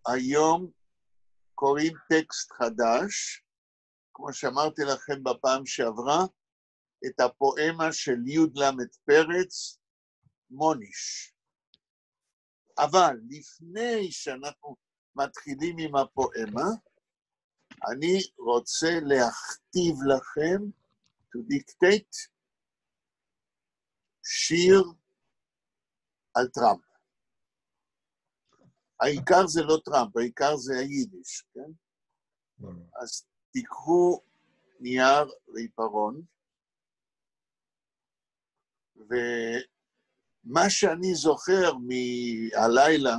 היום קוראים טקסט חדש, כמו שאמרתי לכם בפעם שעברה, את הפואמה של י"ל פרץ, מוניש. אבל לפני שאנחנו מתחילים עם הפואמה, אני רוצה להכתיב לכם, to dictate, שיר על טראמפ. העיקר זה לא טראמפ, העיקר זה היידיש, כן? אז תיקחו נייר ועיפרון, ומה שאני זוכר מהלילה,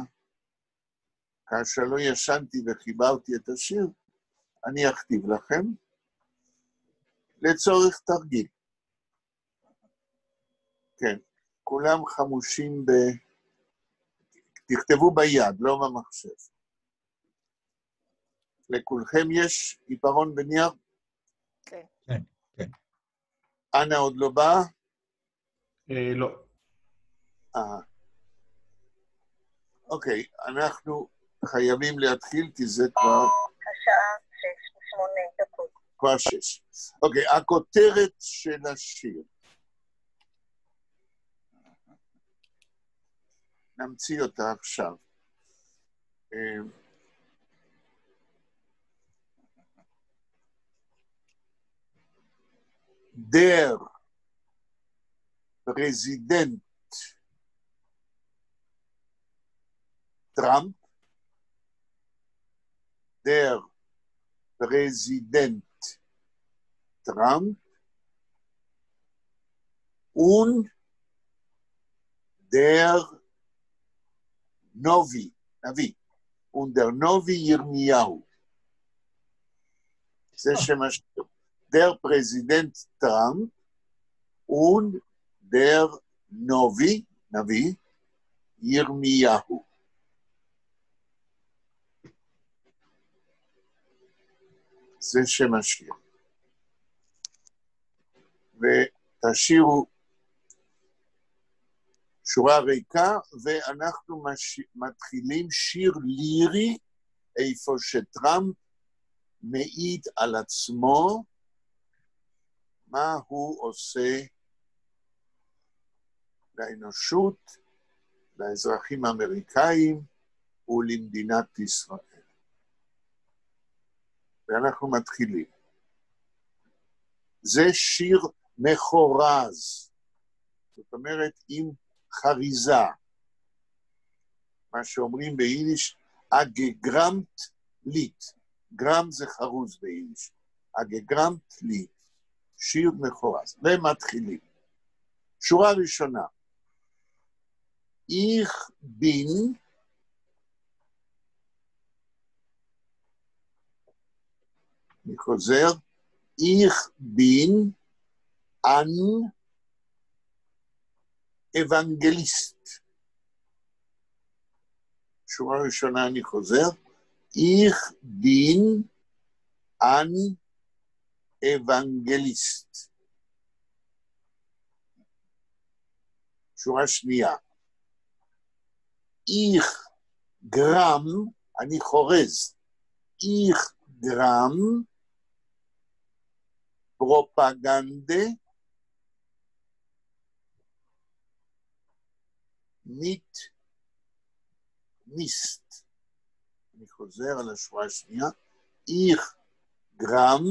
כאשר לא ישנתי וחיברתי את השיר, אני אכתיב לכם לצורך תרגיל. כן, כולם חמושים תכתבו ביד, לא במחשב. לכולכם יש עיפרון ונייר? כן. כן, כן. אנה עוד לא באה? לא. אוקיי, אנחנו חייבים להתחיל, כי זה כבר... השעה 6:08. כבר 6. אוקיי, הכותרת של השיר. נמציא אותה עכשיו. Der Präsident Trump, der Präsident Trump und der Novi, und der Novi Yirmiyahu. זה שם השיר. Der Präsident Trump und der Novi, Yirmiyahu. זה שם השיר. ותשאירו שורה ריקה, ואנחנו מתחילים שיר לירי, איפה שטראמפ מעיד על עצמו, מה הוא עושה לאנושות, לאזרחים האמריקאים ולמדינת ישראל. ואנחנו מתחילים. זה שיר מחורז, זאת אומרת עם חריזה, מה שאומרים ביידיש, אגגרמט ליט, גרם זה חרוז ביידיש, אגגרמט ליט, שיר מחורז, ומתחילים. שורה ראשונה, איך בין, אני חוזר, איך בין אן אבנגליסט. שורה ראשונה אני חוזר, איך בין אן אבנגליסט. שורה שנייה, איך גרם, אני חורז, איך גרם פרופגנדה מיט ניסט. אני חוזר על השורה השנייה, איך גרם,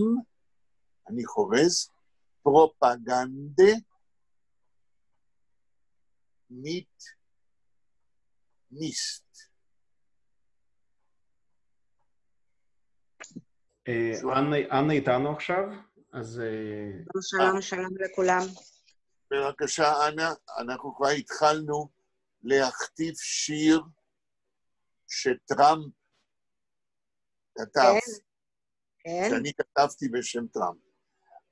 אני חורז, פרופגנדה מיט ניסט. אנה איתנו עכשיו, אז... שלום לכולם. בבקשה, אנה, אנחנו כבר התחלנו להכתיב שיר שטראמפ כתב, כן. שאני כתבתי בשם טראמפ.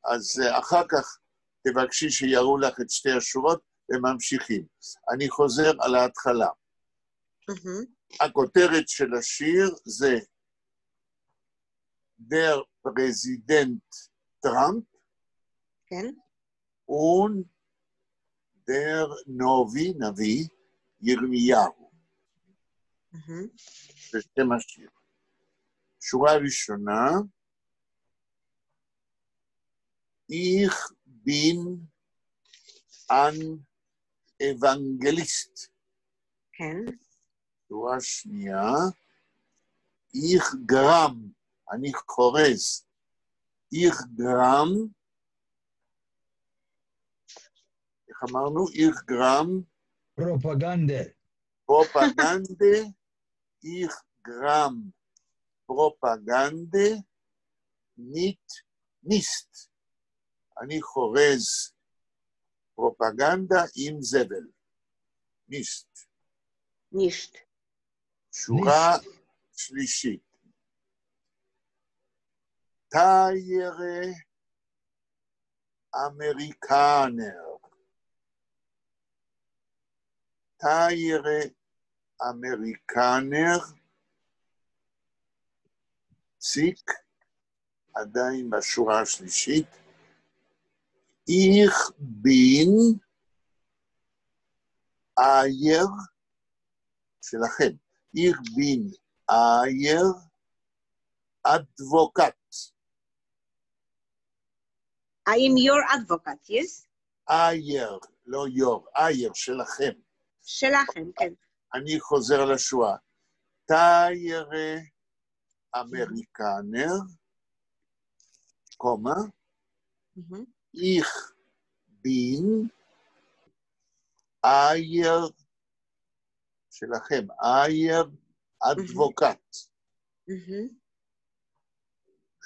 אז אחר כך תבקשי שיראו לך את שתי השורות וממשיכים. אני חוזר על ההתחלה. הכותרת של השיר זה Der Präsident Trump und der נביא ירמיהו. זה שם השיר. שורה ראשונה, Ich bin ein Evangelist. כן. שורה שנייה, Ich gram, אני חורז. Ich gram, איך אמרנו? Ich gram, Propaganda. Propagande, Ich gram, Propagande, nicht. אני חורז פרופגנדה עם זבל. נישט. שורה שלישית. טיירה אמריקנר. טיירה אמריקנר. ציק, עדיין בשורה השלישית. Ich bin אייר שלכם. Ich bin אייר אדבוקט. I am your advocate, yes? אייר, לא יור, אייר שלכם. שלכם, כן. אני חוזר לשורה. טיירה אמריקנר, קומה. Ich bin אייר שלכם, אייר אדבוקט.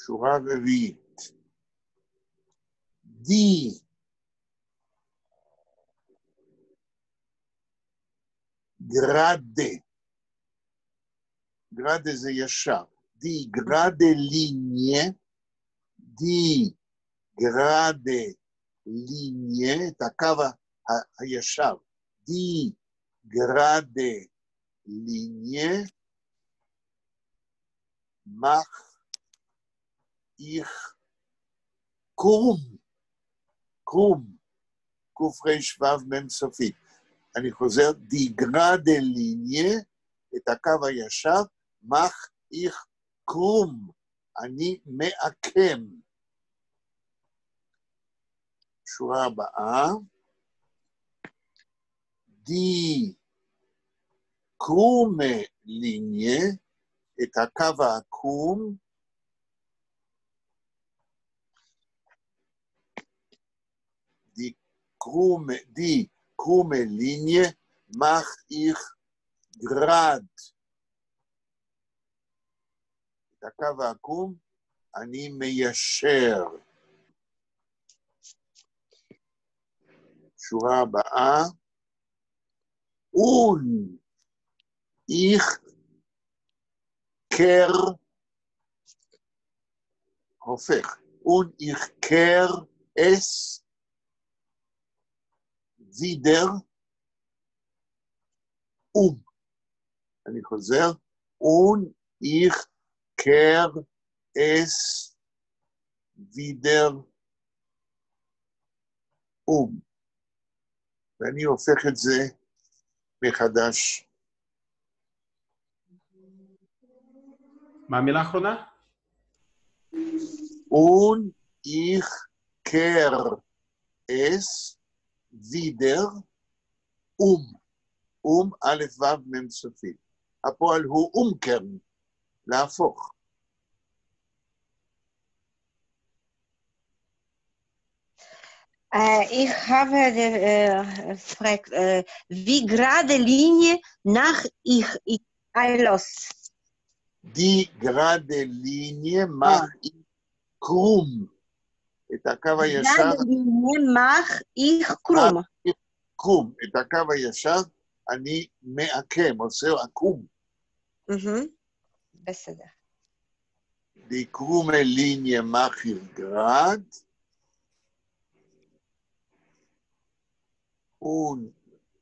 שורה רביעית. די גרדה. גרדה זה ישר. די גרדה ליניה. די גרדה ליניה, את הקו הישר. די גרדה ליניה, מח איך קרום, קרום, קוף רש וו מם סופית. אני חוזר, די גרדה ליניה, את הקו הישר, מח איך קרום, אני מעקם. שורה הבאה, די קרומה ליניה, את הקו העקום, די קרומה ליניה, מח איך גרד. את הקו העקום, אני מיישר. שורה הבאה, und ich kehr, הופך, und ich kehr es wieder אני חוזר, und ich kehr es wieder ואני הופך את זה מחדש. מה המילה האחרונה? Und ich kehr es wieder א' ו' מ' סופית. הפועל הוא אומקרן, להפוך. Ich habe gefragt, wie gerade Linie nach ich los. Die gerade Linie mache ich krumm. את הקו הישר... gerade Linie mache ich krumm. קרום. את הקו הישר אני מעקם, עושה עקום. בסדר. Die krumme Linie mache ich gerade. Und,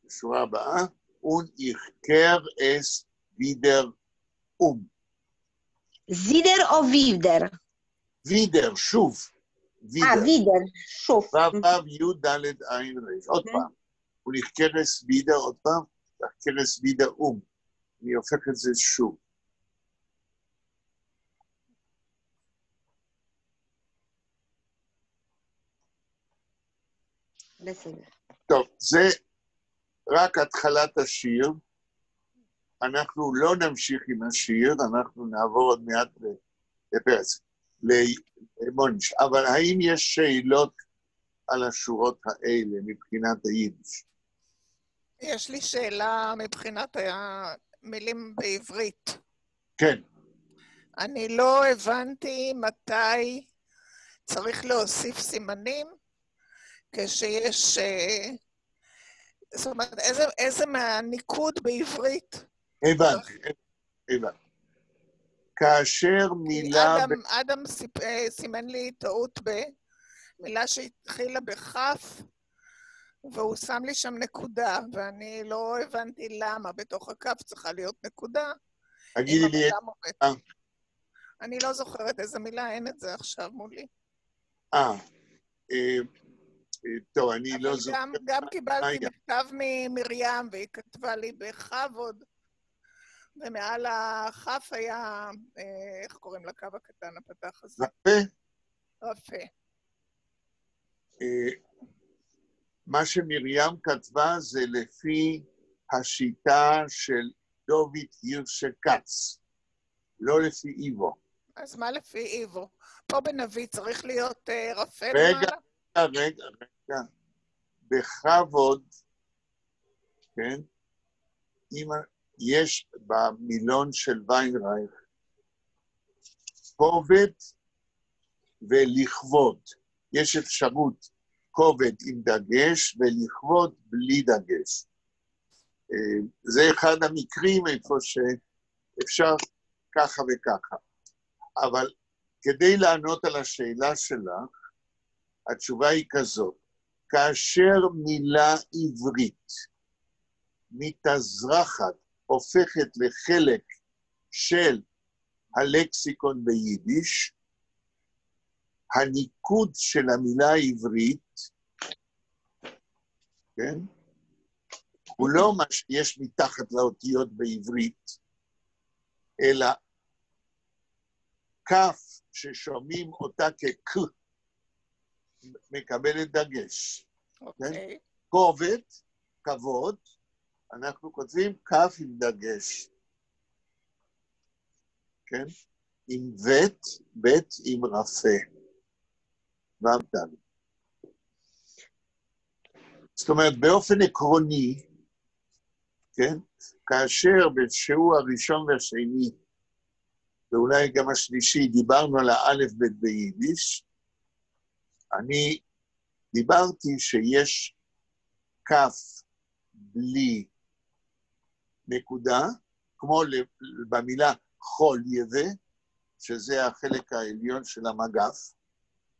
שורה הבאה, und ich kehr es wieder Wieder oder wieder? wieder, שוב. wieder, שוב. ו' י' ד' ע' ר'. עוד פעם. und ich kehr es wieder, עוד פעם, ich kehr es wieder אני הופך את זה שוב. בסדר. טוב, זה רק התחלת השיר. אנחנו לא נמשיך עם השיר, אנחנו נעבור עוד מעט לפרץ, למוניש. אבל האם יש שאלות על השורות האלה מבחינת היידיש? יש לי שאלה מבחינת המילים בעברית. כן. אני לא הבנתי מתי צריך להוסיף סימנים כשיש... זאת אומרת, איזה מהניקוד בעברית? הבנתי. כאשר מילה... אדם סימן לי טעות במילה שהתחילה בכף, והוא שם לי שם נקודה, ואני לא הבנתי למה בתוך הכף צריכה להיות נקודה. תגידי לי... אני לא זוכרת איזה מילה, אין את זה עכשיו מולי. טוב, אני לא זוכר. גם קיבלתי מכתב ממרים, והיא כתבה לי בכבוד, ומעל הכף היה, איך קוראים לקו הקטן הפתח הזה? רפה? רפה. מה שמרים כתבה זה לפי השיטה של דוד הירש-כץ, לא לפי איבו. אז מה לפי איבו? פה בנביא צריך להיות רפה למעלה? רגע. בכבוד, כן? יש במילון של ויינרייך כובד ולכבוד. יש אפשרות כובד עם דגש ולכבוד בלי דגש. זה אחד המקרים איפה שאפשר ככה וככה. אבל כדי לענות על השאלה שלך, התשובה היא כזאת, כאשר מילה עברית מתאזרחת, הופכת לחלק של הלקסיקון ביידיש, הניקוד של המילה העברית, כן? הוא לא מה שיש מתחת לאותיות בעברית, אלא כף ששומעים אותה ככ, מקבלת דגש. אוקיי. כובד, כבוד, אנחנו כותבים כף עם דגש. כן? עם בית עם רפה. והמתן. זאת אומרת, באופן עקרוני, כן? כאשר בשיעור הראשון והשני, ואולי גם השלישי, דיברנו על האלף בית ביידיש, אני דיברתי שיש כף בלי נקודה, כמו במילה חול יווה, שזה החלק העליון של המגף,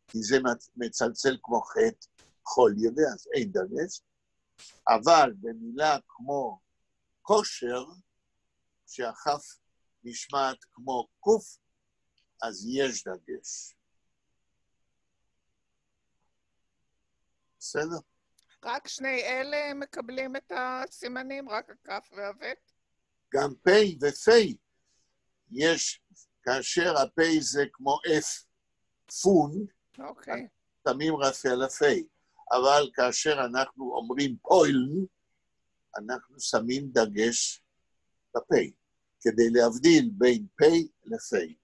כי זה מצלצל כמו חטא, חול יווה, אז אין דגש, אבל במילה כמו כושר, שהכף נשמעת כמו קוף, אז יש דגש. בסדר? רק שני אלה מקבלים את הסימנים, רק הכף והבית? גם פי ופי. יש, כאשר הפי זה כמו F, פון, אוקיי. שמים רפה על הפי. אבל כאשר אנחנו אומרים פוילן, אנחנו שמים דגש בפי, כדי להבדיל בין פי לפי.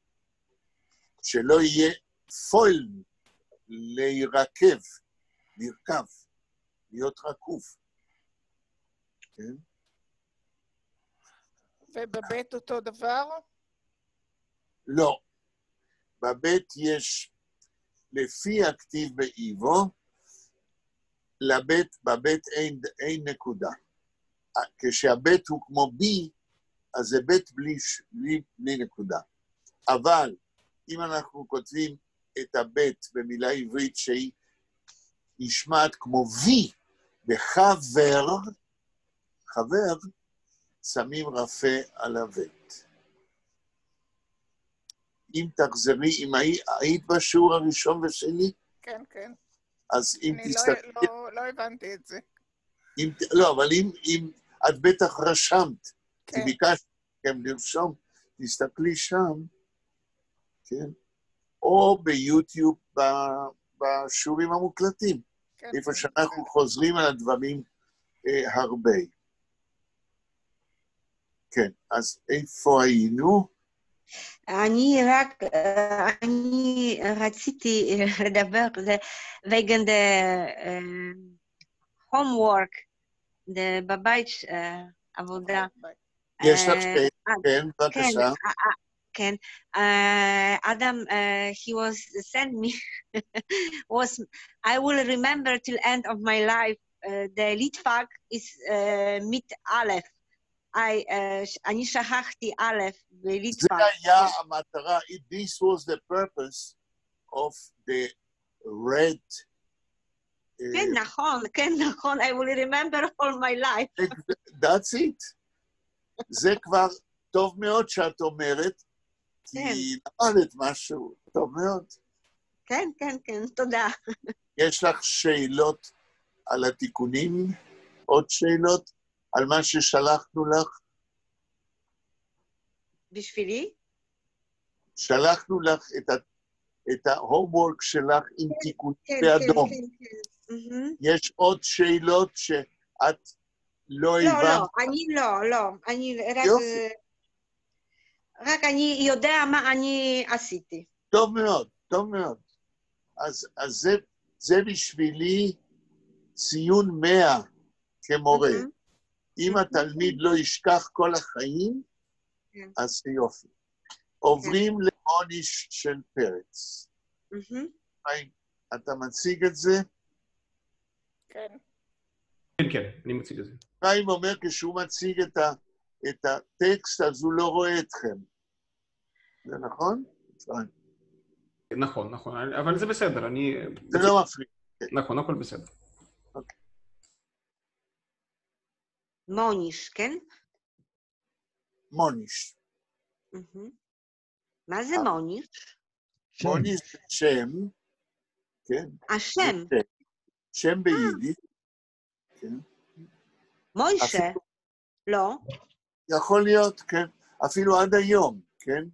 שלא יהיה פוילן להירקב, לרכב, להיות רקוף. כן? ובבית אותו דבר? לא. בבית יש, לפי הכתיב באיבו, בבית אין נקודה. כשהבית הוא כמו בי, אז זה בית בלי נקודה. אבל אם אנחנו כותבים את הבית במילה עברית שהיא נשמעת כמו וי, בחבר, חבר, שמים רפה על הבית. אם תחזרי, אם היית בשיעור הראשון ושני? כן, כן. אז אם תסתכלי... אני לא הבנתי את זה. לא, אבל אם את בטח רשמת, כן. כי ביקשת מכם לרשום, תסתכלי שם, כן? או ביוטיוב בשיעורים המוקלטים, כן, איפה כן. שאנחנו חוזרים על הדברים הרבה. כן, אז איפה היינו? אני רציתי לדבר wegen der homework, בבית עבודה. יש לך כן, בבקשה. כן, Adam, he was sent me, I will remember till end of my life, the Litvak is mit Aleph. אני שכחתי א' בליטווה. זה היה המטרה, this was the purpose of the red. כן, נכון, I will remember all my life. That's it. זה כבר טוב מאוד שאת אומרת, כי למדת משהו טוב מאוד. כן, תודה. יש לך שאלות על התיקונים? עוד שאלות על מה ששלחנו לך? בשבילי? שלחנו לך את ההומוורק שלך עם תיקונים באדום. כן. יש עוד שאלות שאת לא הבנת? לא, אני רק אני יודע מה אני עשיתי. טוב מאוד. אז זה בשבילי ציון 100 כמורה. אם התלמיד לא ישכח כל החיים, אז זה יופי. עוברים לעונש של פרץ. אתה מציג את זה? כן. כן, אני מציג את זה. חיים אומר, כשהוא מציג את הטקסט, אז הוא לא רואה אתכם. זה נכון? נכון, אבל זה בסדר, זה לא מפריע. נכון, הכל בסדר. מוניש, כן? מוניש. מה זה מוניש? מוניש זה שם, כן? השם. שם ביידיש, כן? מוישה, לא. יכול להיות, כן. אפילו עד היום, כן?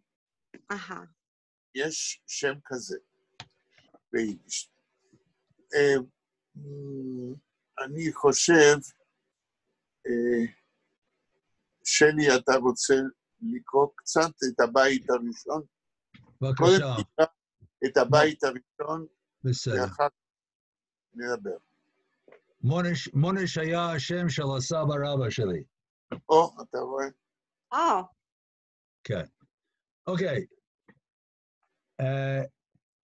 יש שם כזה ביידיש. אני חושב, שלי, אתה רוצה לקרוא קצת את הבית הראשון? בבקשה. קודם תקרא את הבית הראשון, בסדר. ואחר כך נדבר. מונש היה השם של הסבא רבא שלי. אתה רואה? כן. אוקיי.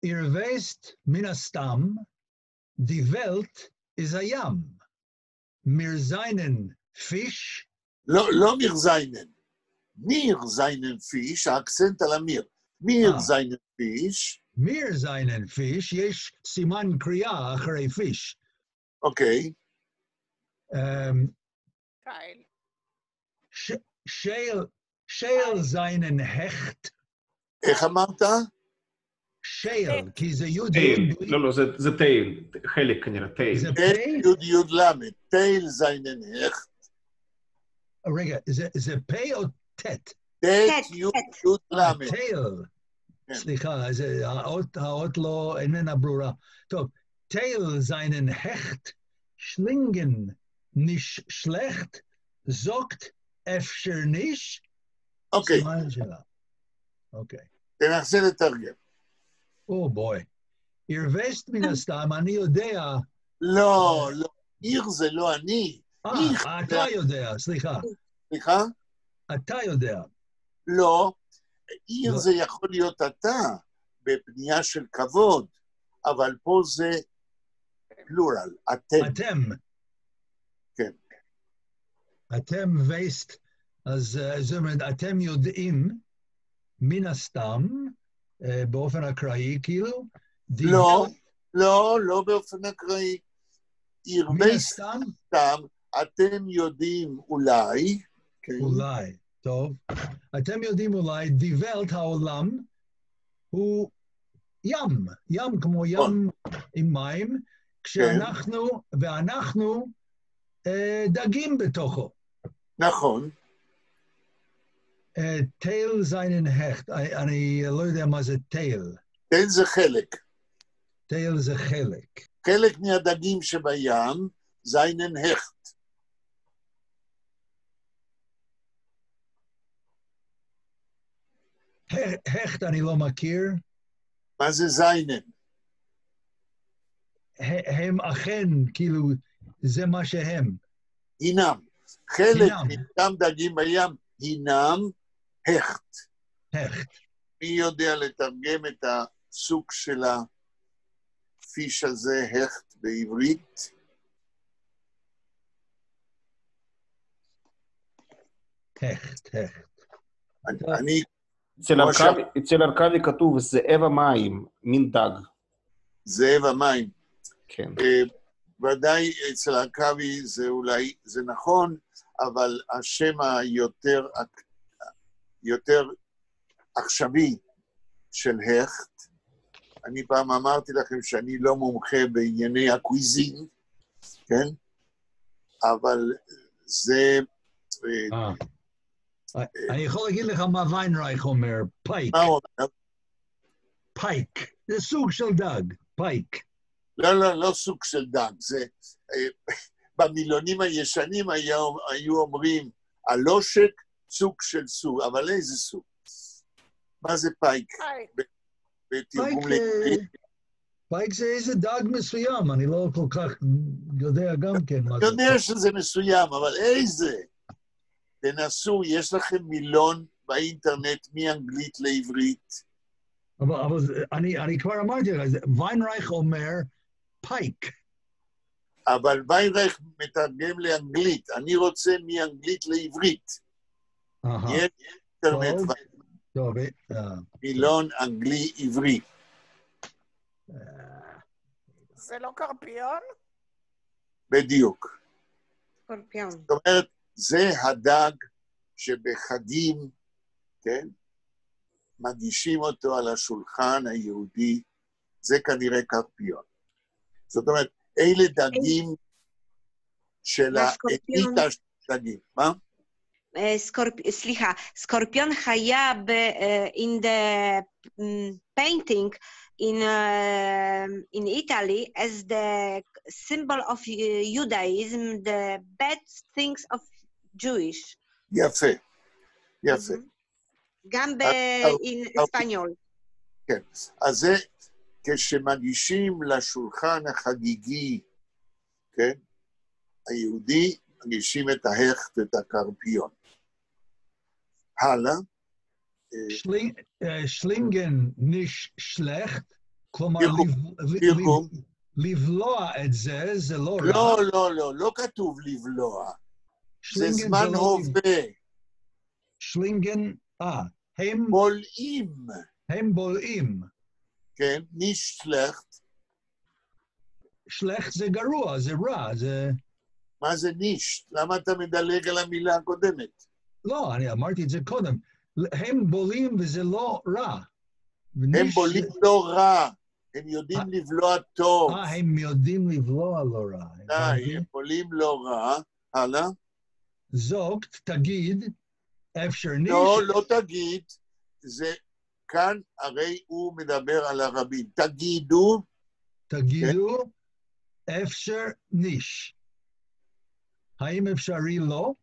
Ihr wisst, מן הסתם, die Welt ist הים. Wir seinen Fisch. לא מיר זיינן. מיר זיינן פיש, האקסנט על המיר. מיר זיינן פיש. מיר זיינן פיש, יש סימן קריאה אחרי פיש. אוקיי. קייל. שייל זיינן הכט. איך אמרת? שייל, כי זה יוד. טייל, לא, זה טייל, חלק כנראה, טייל. זה טייל יוד למד, טייל זיינן הכט. רגע, זה פי או טט? טט יוד למד. טייל. סליחה, האות לא איננה ברורה. טוב, טייל זיינן הכט, שלינגן ניש שלכט, זוקט אפשר ניש. אוקיי. סימן שלה. אוקיי. תנסה לתרגם. בוי. Ihr wisst מן הסתם, אני יודע. לא, עיר זה לא אני. אתה יודע, סליחה. סליחה? אתה יודע. לא, עיר זה יכול להיות אתה, בפנייה של כבוד, אבל פה זה פלורל, אתם. אתם. כן. אתם וסט, אז זאת אומרת, אתם יודעים, מן הסתם, באופן אקראי, כאילו? לא באופן אקראי. עיר וסט, אתם יודעים אולי, אולי, טוב. אתם יודעים אולי, די ולט, העולם, הוא ים. ים כמו ים עם מים, ואנחנו דגים בתוכו. נכון. טייל זיינן הכט. אני לא יודע מה זה טייל. תל זה חלק. טייל זה חלק. חלק מהדגים שבים, זיינן הכט. הכט אני לא מכיר. מה זה זיינן? הם אכן, כאילו, זה מה שהם. הינם. חלק הינם. מאותם דגים בים, הינם הכט. הכט. מי יודע לתרגם את הסוג של הפיש הזה, הכט, בעברית? הכט. אני, אצל ארכבי כתוב זאב המים, מין דג. זאב המים. כן. ודאי אצל ארכבי זה אולי, זה נכון, אבל השם היותר עכשווי של הכט, אני פעם אמרתי לכם שאני לא מומחה בענייני הקוויזין, כן? אבל זה... אני יכול להגיד לך מה ויינרייך אומר, פייק. מה הוא אומר? פייק. זה סוג של דג, פייק. לא סוג של דג, זה... במילונים הישנים היו אומרים, הלושק סוג של סוג, אבל איזה סוג? מה זה פייק? בתרגום לעברית? פייק זה איזה דג מסוים, אני לא כל כך יודע גם כן מה אני זה. יודע שזה מסוים, אבל איזה? תנסו, יש לכם מילון באינטרנט מאנגלית לעברית. אבל אני כבר אמרתי לך, ויינרייך אומר פייק. אבל ויינרייך מתרגם לאנגלית, אני רוצה מאנגלית לעברית. יש אינטרנט טוב, מילון אנגלי-עברי. זה לא קרפיון? בדיוק. סקורפיון. זאת אומרת, זה הדג שבחגים, כן, מגישים אותו על השולחן היהודי, זה כנראה קרפיון. זאת אומרת, אלה דגים של האליטה של דגים. מה? סליחה, סקורפיון היה in the painting in Italy as the symbol of Judaism, the bad things of Jewish. יפה, יפה. גם באספניול. כן, אז זה כשמגישים לשולחן החגיגי, כן, היהודי, מגישים את ההכט ואת הקרפיון. הלאה. שלינגן ניש שלכט, כלומר לבלוע את זה, זה לא רע. לא כתוב לבלוע. זה זמן הווה. שלינגן, הם בולעים. הם בולעים. כן, ניש שלכט. שלכט זה גרוע, זה רע, זה... מה זה ניש? למה אתה מדלג על המילה הקודמת? לא, אני אמרתי את זה קודם. הם בולעים וזה לא רע. הם בולעים לא רע, הם יודעים לבלוע טוב. הם יודעים לבלוע לא רע. הם בולעים לא רע. הלאה. זוגת, תגיד, אפשר ניש... לא תגיד. זה כאן, הרי הוא מדבר על הרבים. תגידו, אפשר ניש. האם אפשרי לא?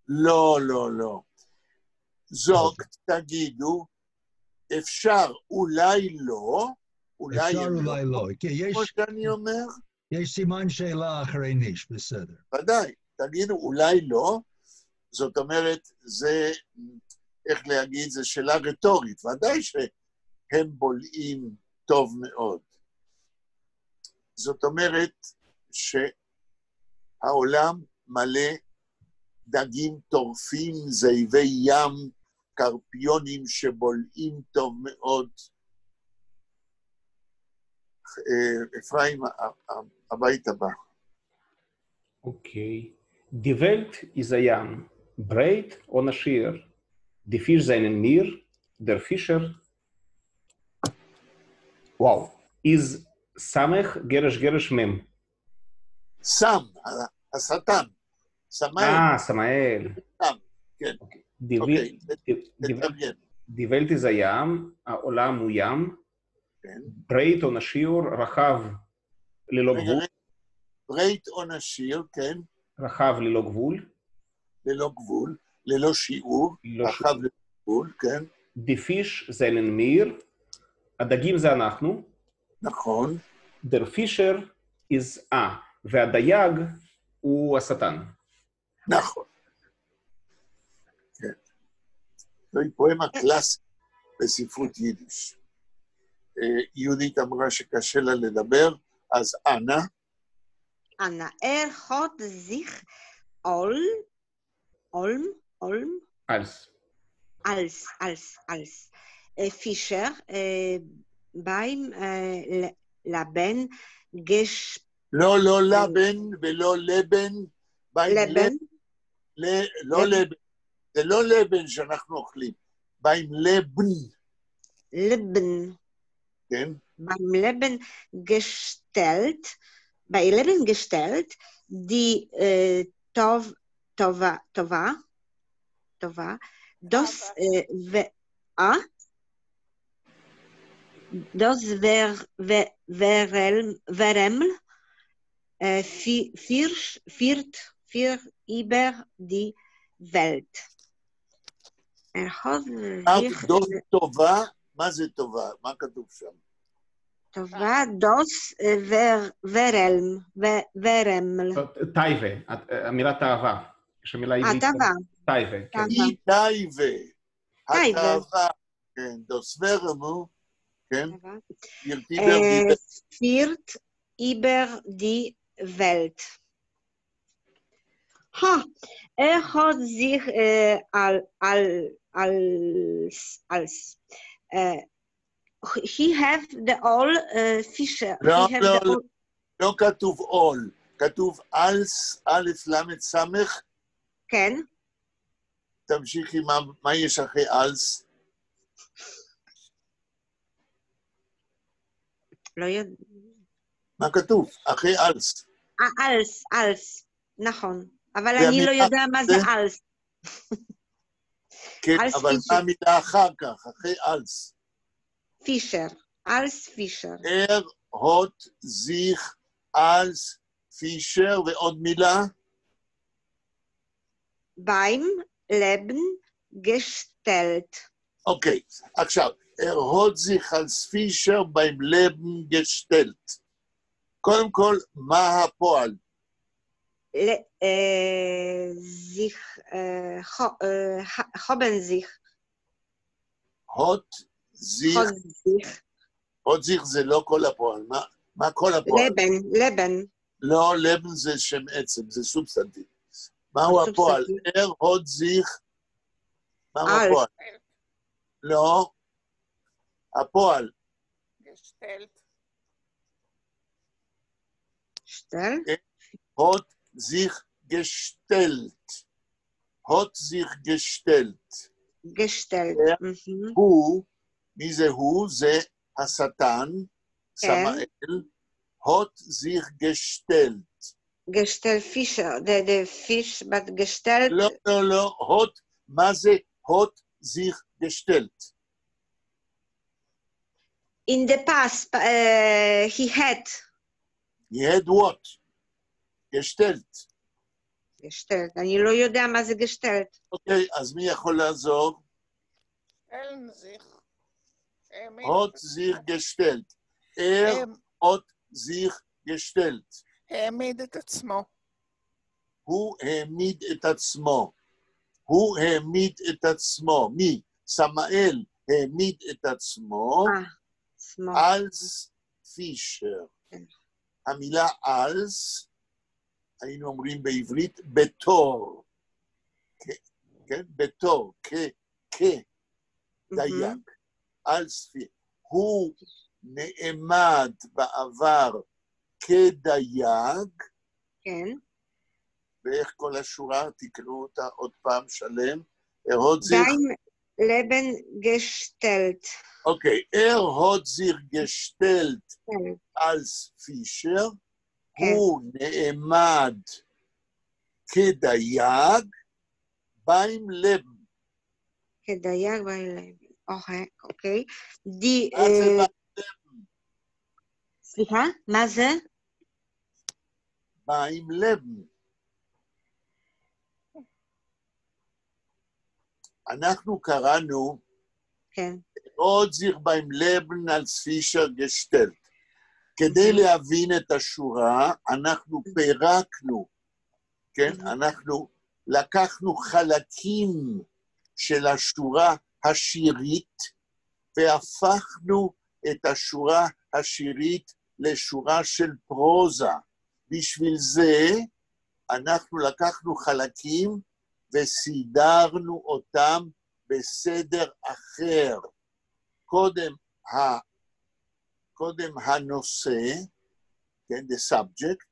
לא. זאת, תגידו, אפשר אולי לא, אפשר אולי לא. כמו שאני אומר? יש סימן שאלה אחרי ניש, בסדר. ודאי, תגידו אולי לא, זאת אומרת, זה, איך להגיד, זה שאלה רטורית, ודאי שהם בולעים טוב מאוד. זאת אומרת שהעולם מלא דגים טורפים, זאבי ים, קרפיונים שבולעים טוב מאוד. אפרים, הבית הבא. Okay. Die Welt ist ein Jan, breit ohne Schier. Die Fisch seinen Nier, der Fischer. Wow. Ist Samech Gerisch Mem. סם, השטן. סמאל. סם, כן. אוקיי, תתרגם. Die Welt ist ein ים, העולם הוא ים, כן. ברית או נשיר, רחב ללא גבול. ברית או נשיר, כן. רחב ללא גבול. ללא גבול, ללא שיעור, רחב ללא גבול, כן. Die Fisch seinen Meer, הדגים זה אנחנו. נכון. Der Fischer is והדייג הוא השטן. נכון. כן. זוהי פואמה קלאסית בספרות יידיש. יהודית אמרה שקשה לה לדבר, אז אנה. אנה, hat sich als Fischer beim Leben לא לבן ולא לבן. לבן? לא לבן. זה לא לבן שאנחנו אוכלים. beim Leben. לבן. כן. beim Leben gestellt, die טובה, das Wärmel führt über die Welt. דוס טובה, מה זה טובה? מה כתוב שם? טובה, דוס ורמל. טייבה, המילה תאווה. יש המילה עברית. תאווה. טייבה, כן. טייבה. התאווה, כן. דוס ורמל, כן. פירט איבר די ולט. hat sich als he have the all Fischer. לא כתוב all, כתוב als, א' למד סמך. כן. תמשיכי, מה יש אחרי als? לא יודע. מה כתוב? אחרי als. als, נכון. אבל אני לא יודע מה זה als. כן, אבל מה המילה אחר כך, אחרי als? פישר, als פישר. hat sich als Fischer, ועוד מילה? beim Leben gestellt. אוקיי, עכשיו, hat sich als Fischer beim Leben gestellt. קודם כל, מה הפועל? sich, haben sich. hat sich זה לא כל הפועל. מה כל הפועל? לבן. לא, לבן זה שם עצם, זה סובסטנטיב. מהו הפועל? hat sich, מהו הפועל? לא, הפועל. גשטלט. hat sich gestellt. hat sich gestellt. הוא, מי זה הוא? זה השטן, סמאל. hat sich gestellt. gestellt Fischer, the fish, but gestellt. לא, hat, מה זה hat sich gestellt? In the past, he had. He had what? gestellt. gestellt. אני לא יודע מה זה gestellt. אוקיי, אז מי יכול לעזור? stellen sich. hat sich gestellt. hat sich gestellt. העמיד את עצמו. הוא העמיד את עצמו. הוא העמיד את עצמו. מי? סמאל העמיד את עצמו. als פישר. המילה als, היינו אומרים בעברית, בתור. כן? בתור. כדייג. als פישר. הוא נעמד בעבר כדייג. כן. ואיך כל השורה, תקראו אותה עוד פעם שלם. beim Leben gestellt. אוקיי, hat sich gestellt als Fischer, הוא נעמד כדייג, beim Leben. כדייג בלב. אוקיי. די... מה זה סליחה? מה זה? בא עם לב. אנחנו קראנו כן. עוד זיך beim Leben als Fischer gestellt. כדי להבין את השורה, אנחנו פירקנו, כן? אנחנו לקחנו חלקים של השורה השירית, והפכנו את השורה השירית לשורה של פרוזה. בשביל זה אנחנו לקחנו חלקים וסידרנו אותם בסדר אחר. קודם הנושא, כן, the subject,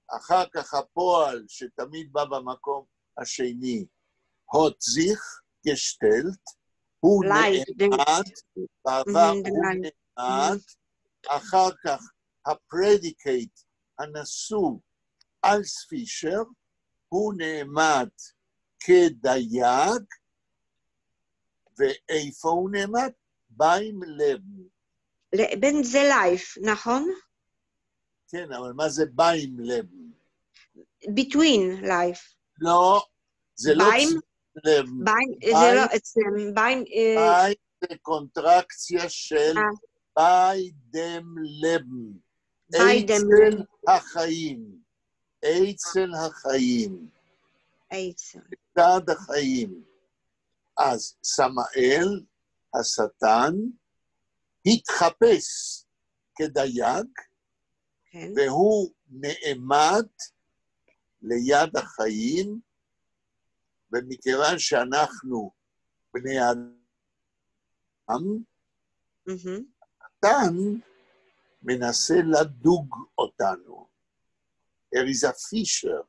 אחר כך הפועל שתמיד בא במקום השני, hat sich gestellt, הוא נעמד, בעבר הוא נעמד, אחר כך הפרדיקייט הנשוא אלס פישר, הוא נעמד כדייג, ואיפה הוא נעמד? beim Leben. לבן זה לייף, נכון? כן, אבל מה זה beim Leben? between life. לא, זה לא beim? Leben. זה לא אצלם. beim זה קונטרקציה של bei dem Leben. אצל החיים. אצל החיים. בצד החיים. אז סמאל, השטן, התחפש כדייג, והוא נעמד ליד החיים, ומכיוון שאנחנו בני אדם, השטן מנסה לדוג אותנו. אריזה פישר,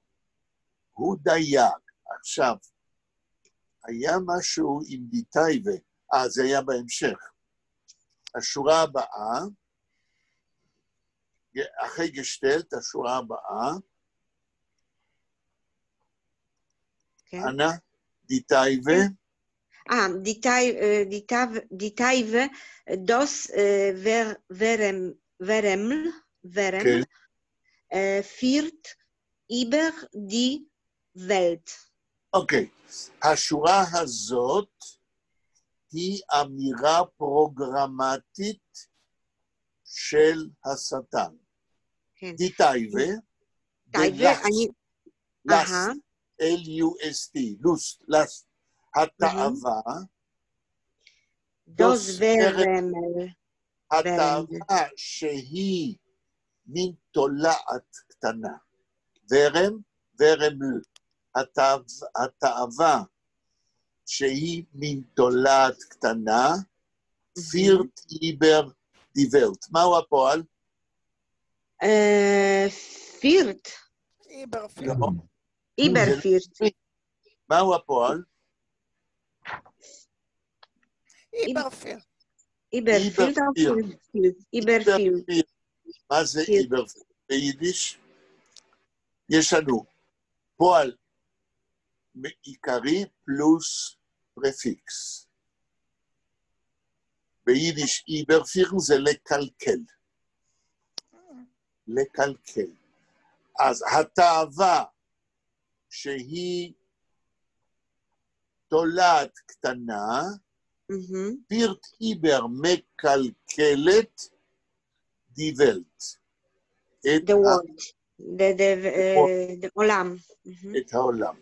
הוא דייג. עכשיו, היה משהו עם דיטייבה, זה היה בהמשך. השורה הבאה, אחרי גשטלט, השורה הבאה, אנא, דיטייבה. דיטייבה, דוס ורמל, פירט איבר די ולט. אוקיי, השורה הזאת היא אמירה פרוגרמטית של השטן. דיטייבה, לסט, L-U-S-T, לסט, התאווה, דוס ורמל, התאווה שהיא מין תולעת קטנה, ורמל, התאווה שהיא מין תולעת קטנה, פירט איבר דיוולט. מהו הפועל? פירט. איבר פירט. מהו הפועל? איבר פירט. איבר פירט. מה זה איבר פירט? ביידיש? יש לנו פועל עיקרי פלוס פרפיקס. ביידיש איברפירן זה לקלקל. לקלקל. אז התאווה שהיא תולעת קטנה, פירט איבר מקלקלת דיוולט. The world. the עולם. את העולם.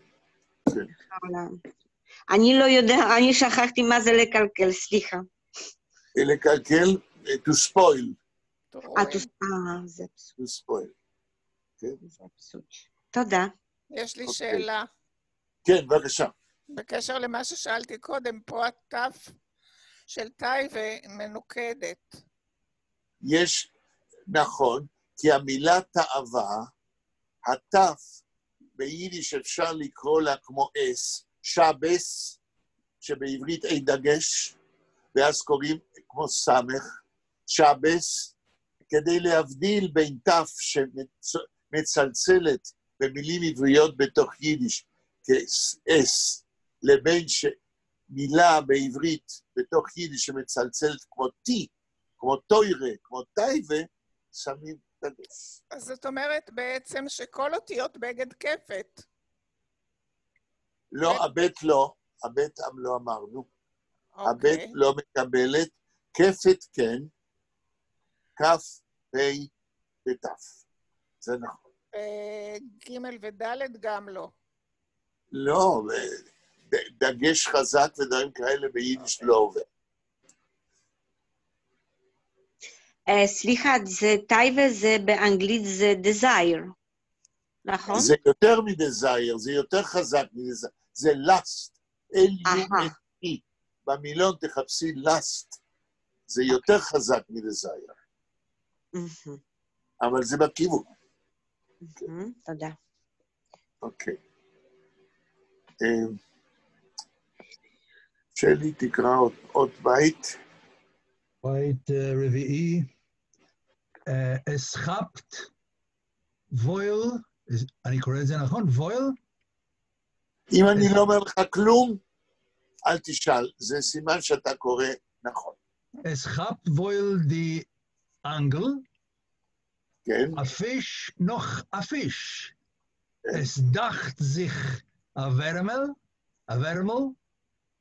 אני לא יודע, אני שכחתי מה זה לקלקל, סליחה. לקלקל, to spoil. זה פסוק. to spoil. זה פסוק. תודה. יש לי שאלה. כן, בבקשה. בקשר למה ששאלתי קודם, פה התף של טייבה מנוקדת. יש, נכון, כי המילה תאווה, התף, ביידיש אפשר לקרוא לה כמו אס, שבס, שבעברית אין דגש, ואז קוראים כמו סמך, שבס, כדי להבדיל בין תף שמצלצלת במילים עבריות בתוך יידיש, כאס, לבין מילה בעברית בתוך יידיש שמצלצלת כמו טי, כמו טוירה, כמו טייבה, שמים דגש. אז זאת אומרת בעצם שכל אותיות בגד כפת. לא, הבית לא, הבית לא אמרנו. אוקיי. הבית לא מקבלת, כפת כן, כף, פי ותף. זה נכון. ג' וד' גם לא. לא, דגש חזק ודברים כאלה ביידיש לא עובר. סליחה, זה טייבה, זה באנגלית זה desire, נכון? זה יותר מדזייר, זה יותר חזק מדזייר. זה lust, L-U-S-E. במילון תחפשי lust, זה יותר חזק מדזייר. אבל זה בכיוון. תודה. אוקיי. שלי, תקרא עוד בית. בית רביעי. אסחפט וויל, אני קורא את זה נכון? וויל? אם אני לא אומר לך כלום, אל תשאל, זה סימן שאתה קורא נכון. אסחפט וויל די אנגל, כן? אפיש נוח אפיש. Es dacht sich avermel,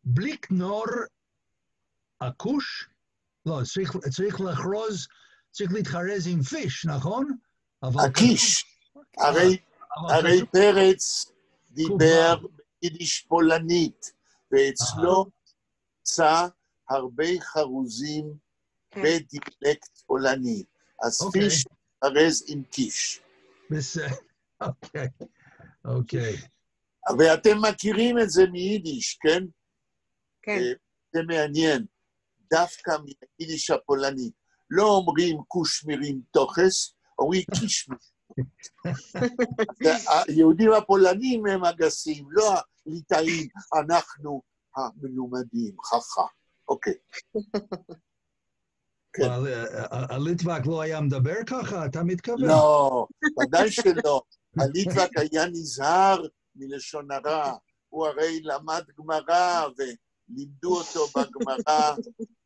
blick nur akush, לא, צריך לחרוז, צריך להתחרז עם פיש, נכון? הקיש, הרי פרץ דיבר ביידיש פולנית, ואצלו צא הרבה חרוזים בדיאלקט פולני. אז פיש חרז עם קיש. בסדר. אוקיי. ואתם מכירים את זה מיידיש, כן? כן. זה מעניין. דווקא מיידיש הפולנית. לא אומרים קושמירים תוכס, אומרים קישמיר. היהודים הפולנים הם הגסים, לא הליטאים, אנחנו המלומדים, חכה. אוקיי. הליטווק לא היה מדבר ככה, אתה מתכוון? לא, ודאי שלא. הליטווק היה נזהר מלשון הרע. הוא הרי למד גמרא, ולימדו אותו בגמרא,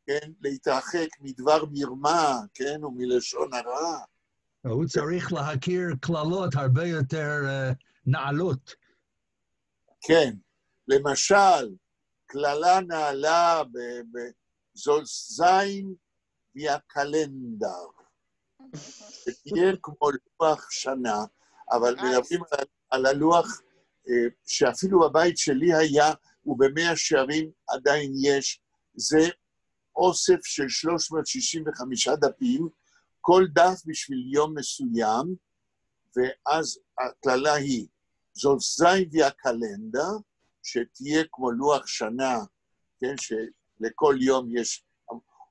כן, להתרחק מדבר מרמה, כן, ומלשון הרע. הוא צריך להכיר כללות הרבה יותר נעלות. כן, למשל, כללה נעלה בזולזיין והקלנדר. שתהיה כמו לוח שנה, אבל מדברים על הלוח שאפילו בבית שלי היה, ובמאה שערים עדיין יש, זה אוסף של 365 דפים, כל דף בשביל יום מסוים, ואז הכללה היא, זאת זין והקלנדר, שתהיה כמו לוח שנה, כן, שלכל יום יש,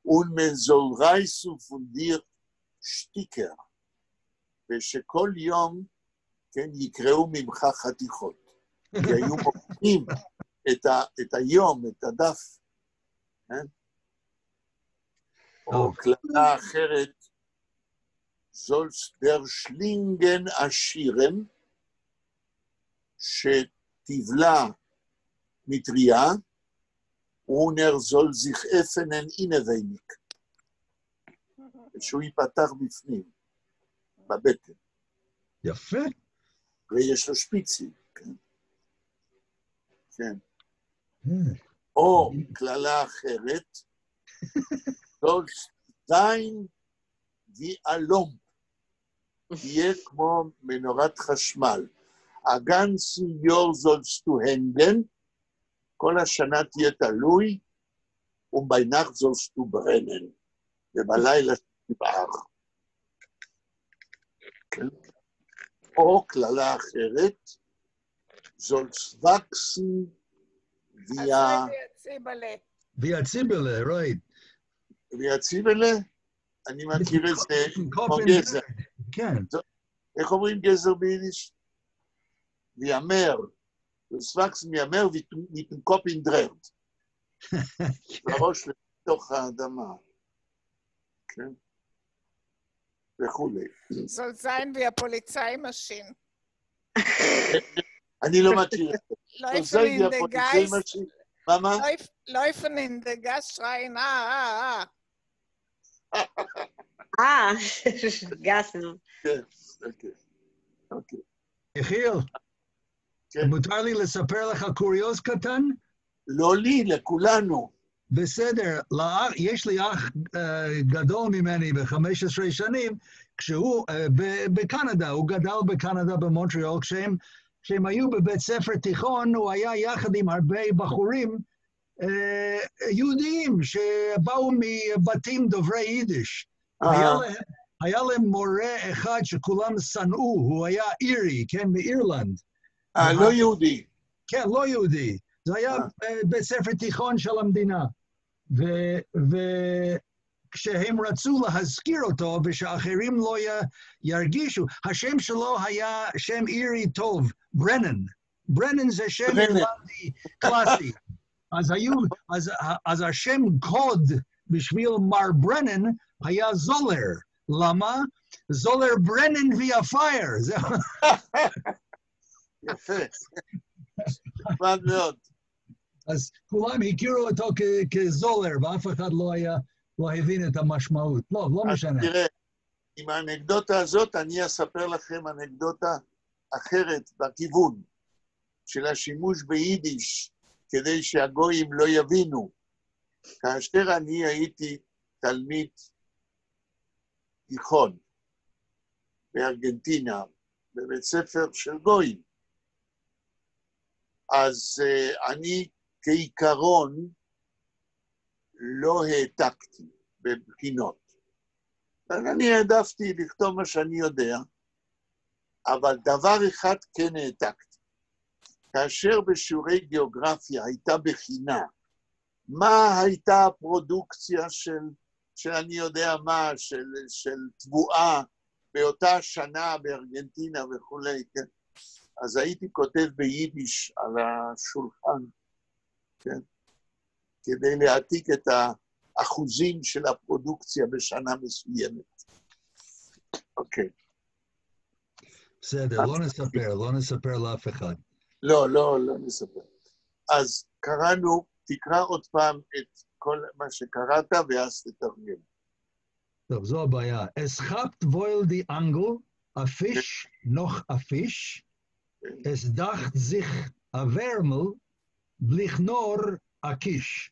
ומנזולרייס ופונדיר שטיקר, ושכל יום, כן, יקראו ממך חתיכות, כי היו מוכנים את היום, את הדף, כן? או כללה אחרת, זולס דר שלינגן אשירם, שתבלה מטריה, אונר זול זיך אפנן אינבייניק, שהוא ייפתח בפנים, בבטן. יפה. ויש לו שפיצים, כן? כן. או כללה אחרת, זול זין ואלום, תהיה כמו מנורת חשמל. הגנצי יור זולסטו הנגן, כל השנה תהיה תלוי, ובינך זולסטו ברנן, ובלילה תבער. כן? או כללה אחרת, זולס וקסן ויה ציבלה, right. ויה ציבלה, אני מכיר את זה כמו גזר. כן. איך אומרים גזר ביידיש? ויאמר, זולס וקסן ויאמר ויתנקופ אינדררט. לראש לתוך האדמה. כן? וכולי. זולזיין והפוליצאי משין. אני לא מכיר. Läufen in the Geist, מה? Läufen in the Geist schreien, גסנו. כן, אוקיי. יחיאל, כן. מותר לי לספר לך קוריוז קטן? לא לי, לכולנו. בסדר, יש לי אח גדול ממני ב-15 שנים, כשהוא בקנדה, הוא גדל בקנדה במונטריאול, כשהם היו בבית ספר תיכון, הוא היה יחד עם הרבה בחורים יהודיים שבאו מבתים דוברי יידיש. היה להם מורה אחד שכולם שנאו, הוא היה אירי, כן, מאירלנד. לא יהודי. כן, לא יהודי. זה היה בית ספר תיכון של המדינה. וכשהם רצו להזכיר אותו ושאחרים לא ירגישו, השם שלו היה שם אירי טוב, ברנן. ברנן זה שם אירלנדי קלאסי. אז השם קוד בשביל מר ברנן היה זולר. למה? זולר ברנן ויה פייר. יפה. נחמד מאוד. אז כולם הכירו אותו כזולר, ואף אחד לא הבין את המשמעות. לא משנה. תראה, עם האנקדוטה הזאת, אני אספר לכם אנקדוטה אחרת בכיוון של השימוש ביידיש, כדי שהגויים לא יבינו. כאשר אני הייתי תלמיד תיכון בארגנטינה, בבית ספר של גויים, אז אני כעיקרון לא העתקתי בבחינות. אני העדפתי לכתוב מה שאני יודע, אבל דבר אחד כן העתקתי. כאשר בשיעורי גיאוגרפיה הייתה בחינה, מה הייתה הפרודוקציה של אני יודע מה, של תבואה באותה שנה בארגנטינה וכולי, כן? אז הייתי כותב ביידיש על השולחן, כן? כדי להעתיק את האחוזים של הפרודוקציה בשנה מסוימת. אוקיי. בסדר, לא נספר לאף אחד. לא נספר. אז קראנו, תקרא עוד פעם את כל מה שקראת, ואז תתרגם. טוב, זו הבעיה. Es habt wohl die Angel, a Fisch noch a Fisch, es dacht sich a Wärmel, blich nur a Kisch.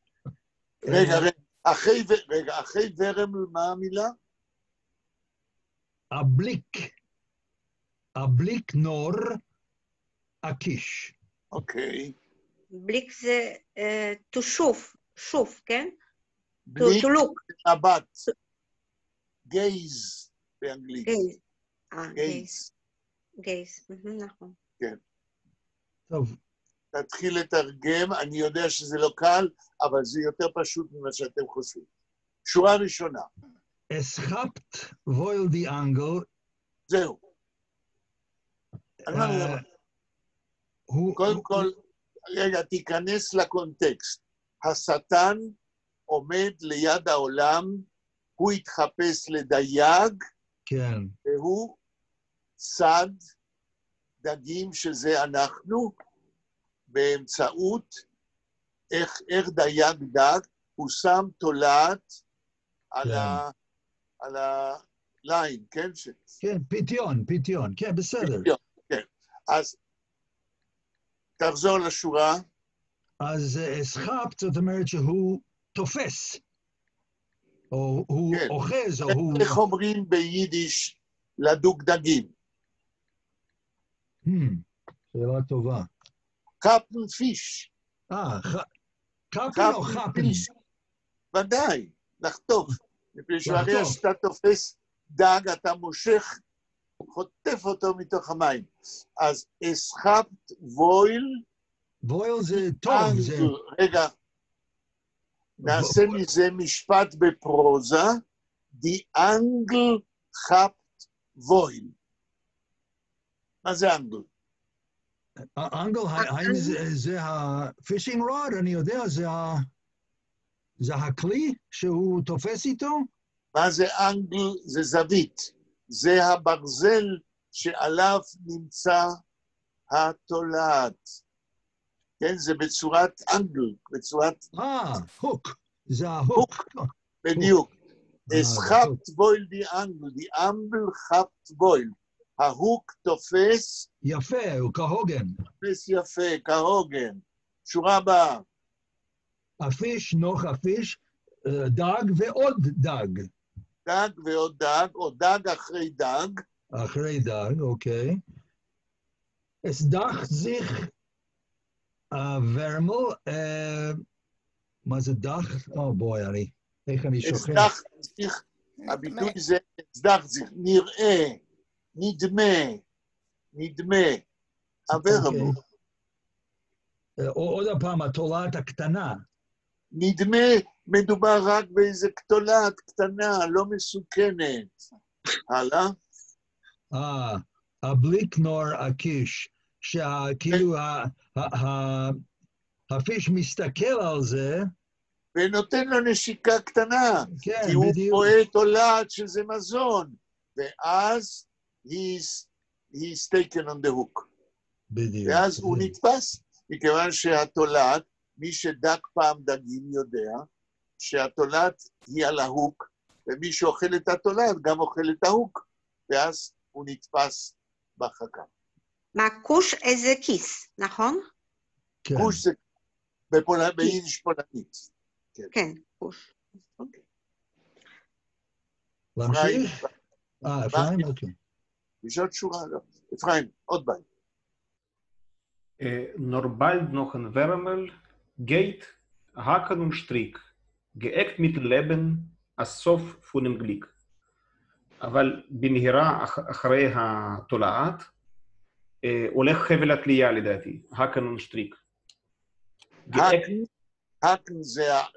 רגע, אחרי ורמל, מה המילה? a Blick nur a Kisch. אוקיי. בליק זה to שוף, כן? בליק to look. מבט. גייז באנגלית. גייז, נכון. כן. טוב. תתחיל לתרגם, אני יודע שזה לא קל, אבל זה יותר פשוט ממה שאתם חושבים. שורה ראשונה. Es habt wohl die Angel. זהו. קודם כל, רגע, תיכנס לקונטקסט. השטן עומד ליד העולם, הוא התחפש לדייג, כן. והוא צד דגים שזה אנחנו, באמצעות איך דייג דג, הוא שם תולעת על הליין, כן? כן, פיתיון, כן, בסדר. כן, אז תחזור לשורה. אז אסחפט, זאת אומרת שהוא תופס, או הוא אוחז, או הוא... איך אומרים ביידיש לדוג דגים? שאלה טובה. קפן פיש. קפן או חפן? ודאי, לחטוף. מפני שהרי שאתה תופס דג, אתה מושך, חוטף אותו מתוך המים. אז אסחפט וויל... וויל זה טוב. רגע, נעשה מזה משפט בפרוזה, די אנגל חפט וויל. מה זה אנגל? אנגל, האם זה הפישינג רוד? אני יודע, זה הכלי שהוא תופס איתו? מה זה אנגל? זה זווית. זה הברזל שעליו נמצא התולעת. כן, זה בצורת אנגל, בצורת... הוק. זה ההוק. בדיוק. Es habt wohl die Angel, die Ambel habt wohl. ההוק תופס... יפה, הוא כהוגן. תופס יפה, כהוגן. שורה הבאה. הפיש, נוח הפיש, דג ועוד דג. דג ועוד דג, או דג אחרי דג. אחרי דג, אוקיי. Es dach sich ורמל, מה זה דח? בואי, איך אני שוכח? es dach sich, הביטוי זה es dach sich, נראה, נדמה, הוורמל. עוד פעם, התולעת הקטנה. נדמה, מדובר רק באיזה תולעת קטנה, לא מסוכנת. הלאה? הבליקנור הקיש, שכאילו הפיש מסתכל על זה, ונותן לו נשיקה קטנה, כן, כי הוא בדיוק. רואה תולעת שזה מזון, ואז he's taken on the hook. בדיוק. ואז הוא נתפס, מכיוון שהתולעת, מי שדק פעם דגים יודע, שהתולעת היא על ההוק, ומי שאוכל את התולעת גם אוכל את ההוק, ואז הוא נתפס בחכה. מה, כוש איזה כיס, נכון? כן. כוש זה ביידיש פולנית. כן, כוש. להמשיך? אפרים? אוקיי. יש עוד שורה, לא. אפרים, עוד בית. Nur bald noch ein Wärmel geht Haken und Strick, geeckt mit Leben, הסוף von dem Glück. אבל במהירה אחרי התולעת, הולך חבל התלייה לדעתי, Haken und Strick. האקן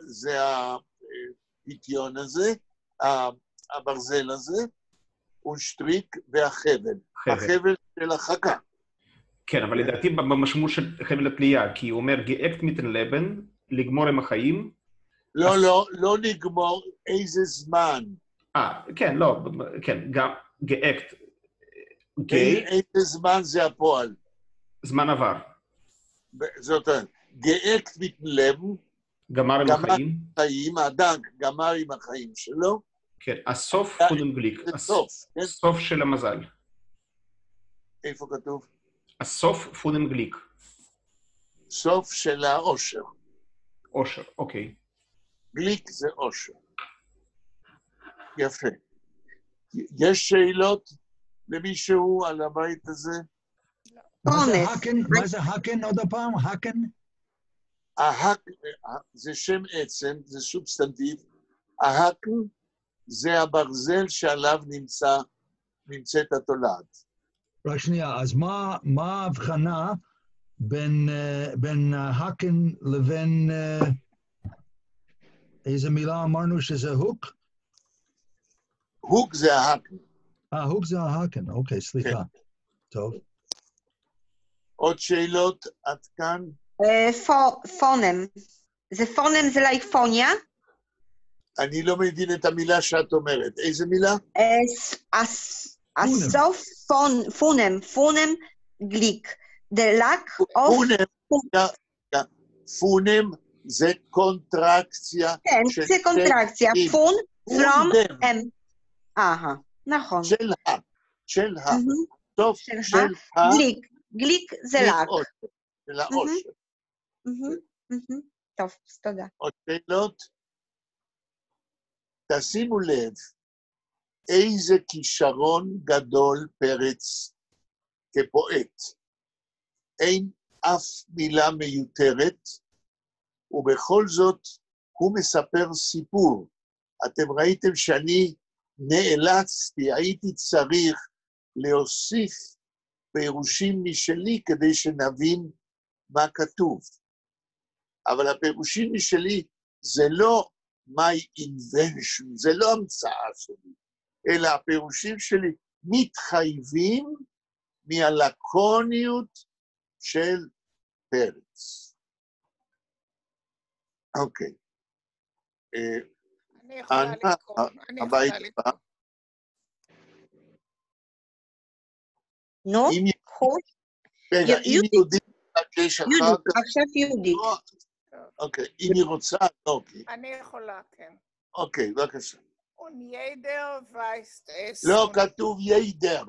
זה הפיתיון הזה, הברזל הזה, ושטריק והחבל. החבל של החכה. כן, אבל לדעתי במשמעות של חבל התלייה, כי הוא אומר גאקט מיטן לבן, לגמור עם החיים. לא לגמור איזה זמן. כן, לא, כן, גם גאקט. איזה זמן זה הפועל? זמן עבר. זאת אומרת, גאקט מיטן לבן, גמר עם החיים. הדג גמר עם החיים שלו. כן, הסוף פונם גליק. הסוף של המזל. איפה כתוב? הסוף פונם גליק. סוף של האושר. אושר, אוקיי. גליק זה אושר. יפה. יש שאלות למישהו על הבית הזה? מה זה האקן עוד הפעם? האקן? זה שם עצם, זה סובסטנטיב. ההאקן זה הברזל שעליו נמצאת התולעת. רק שנייה, אז מה ההבחנה בין האקן לבין איזה מילה אמרנו שזה הוק? הוק זה ההאקן. הוק זה ההאקן, אוקיי, סליחה. טוב. עוד שאלות עד כאן? פונם. זה פונם זה להיפוניה? אני לא מבין את המילה שאת אומרת. איזה מילה? הסוף פונם גליק. דלק אוף... פונם זה קונטרקציה. כן, זה קונטרקציה. פון, פרום, נכון. של סוף של גליק זה לק. של האושר. טוב, תודה. עוד שאלות? תשימו לב, איזה כישרון גדול פרץ כפואט. אין אף מילה מיותרת, ובכל זאת הוא מספר סיפור. אתם ראיתם שאני נאלצתי, הייתי צריך להוסיף פירושים משלי כדי שנבין מה כתוב. אבל הפירושים משלי זה לא my invention, זה לא המצאה שלי, אלא הפירושים שלי מתחייבים מהלקוניות של פרץ. אוקיי. אני יכולה לקרוא. הבית הבא. נו, רגע, אם יהודי מבקש אחר יהודית, כך... עכשיו יהודית. אוקיי, אם היא רוצה, אוקיי. אני יכולה, כן. אוקיי, בבקשה. ידר וייסט אס. לא, כתוב ידר.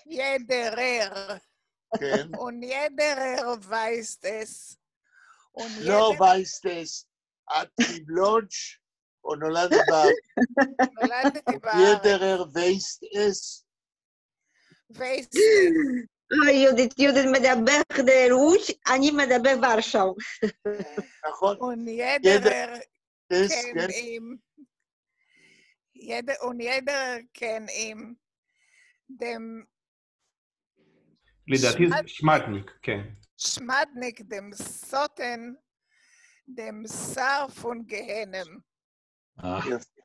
ידרר. כן. ידרר וייסט אס. לא וייסטס. את מבלודש, או נולדת בארץ? נולדתי בארץ. ידרר וייסטס. וייסט אס. לא, יהודית מדבר דרוש, אני מדבר ורשאו. נכון. ידרר אס, כן כן. עם... ידרר כן עם... דם... לדעתי זה שמדניק, כן. שמדניק דם סוטן דם שר פון גהנם. יפה.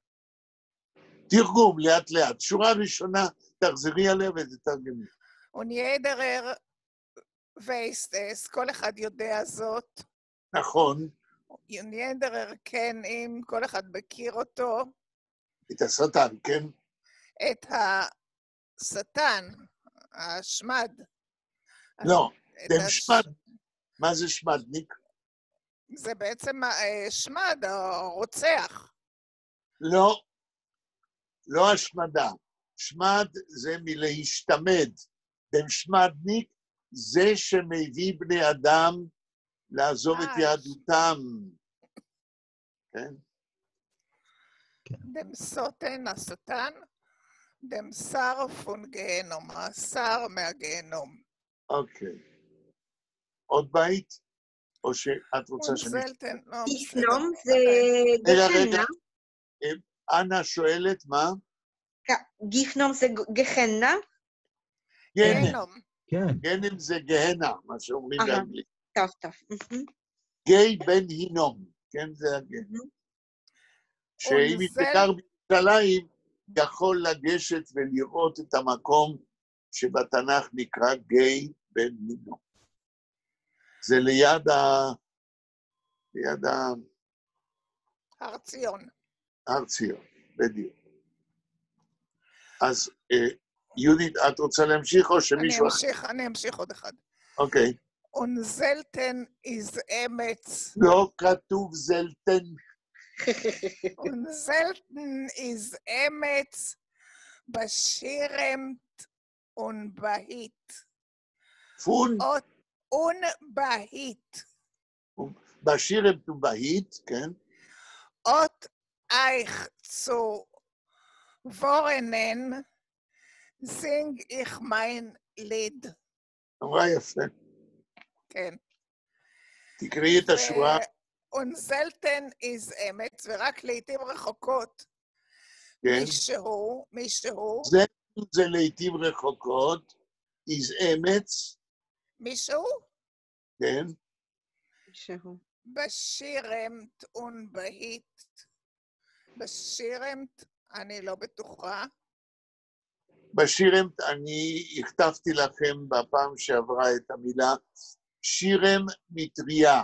תרגום, לאט לאט. שורה ראשונה, תחזרי עליה ותתרגמי. ידרר וייסט אס, כל אחד יודע זאת. נכון. ידרר כן עם, כל אחד מכיר אותו. את השטן, כן? את השטן, השמד. לא, את דם שמד. מה זה שמדניק? זה בעצם שמד, הרוצח. לא, לא השמדה. שמד זה מלהשתמד. דם שמדניק זה שמביא בני אדם לעזוב את יהדותם. כן? דם סוטן, השטן, דם שר פון גהנום, השר מהגהנום. אוקיי. עוד בית? או שאת רוצה זלטן, לא, גיהנום זה רגע, גחנה. אנה שואלת מה? גיהנום זה גחנה? גהנם. כן. גהנם זה גהנה, מה שאומרים באנגלית. טוב, טוב. גיא בן הינום, כן, זה הגהנם. שאם היא תקר בירושלים, יכול לגשת ולראות את המקום שבתנ"ך נקרא גיא בן הינום. זה ליד הר ציון. הר ציון, בדיוק. אז יהודית, את רוצה להמשיך או שמישהו... אני אמשיך עוד אחד. אוקיי. זלטן איז אמץ. לא כתוב זלטן. זלטן איז אמץ בשירמת ובהית. פון? ובהית. בשירמת ובהית, כן. אות אייך צו וורנן סינג איך מיין ליד. אמרה יפה. כן. תקראי את השורה. זלטן איז אמץ, ורק לעתים רחוקות. כן. מישהו. זלטן זה לעתים רחוקות. איז אמץ. מישהו? כן. מישהו. בשירמת ובהית. בשירמת, אני לא בטוחה. בשירמת, אני הכתבתי לכם בפעם שעברה את המילה שירם מטריה.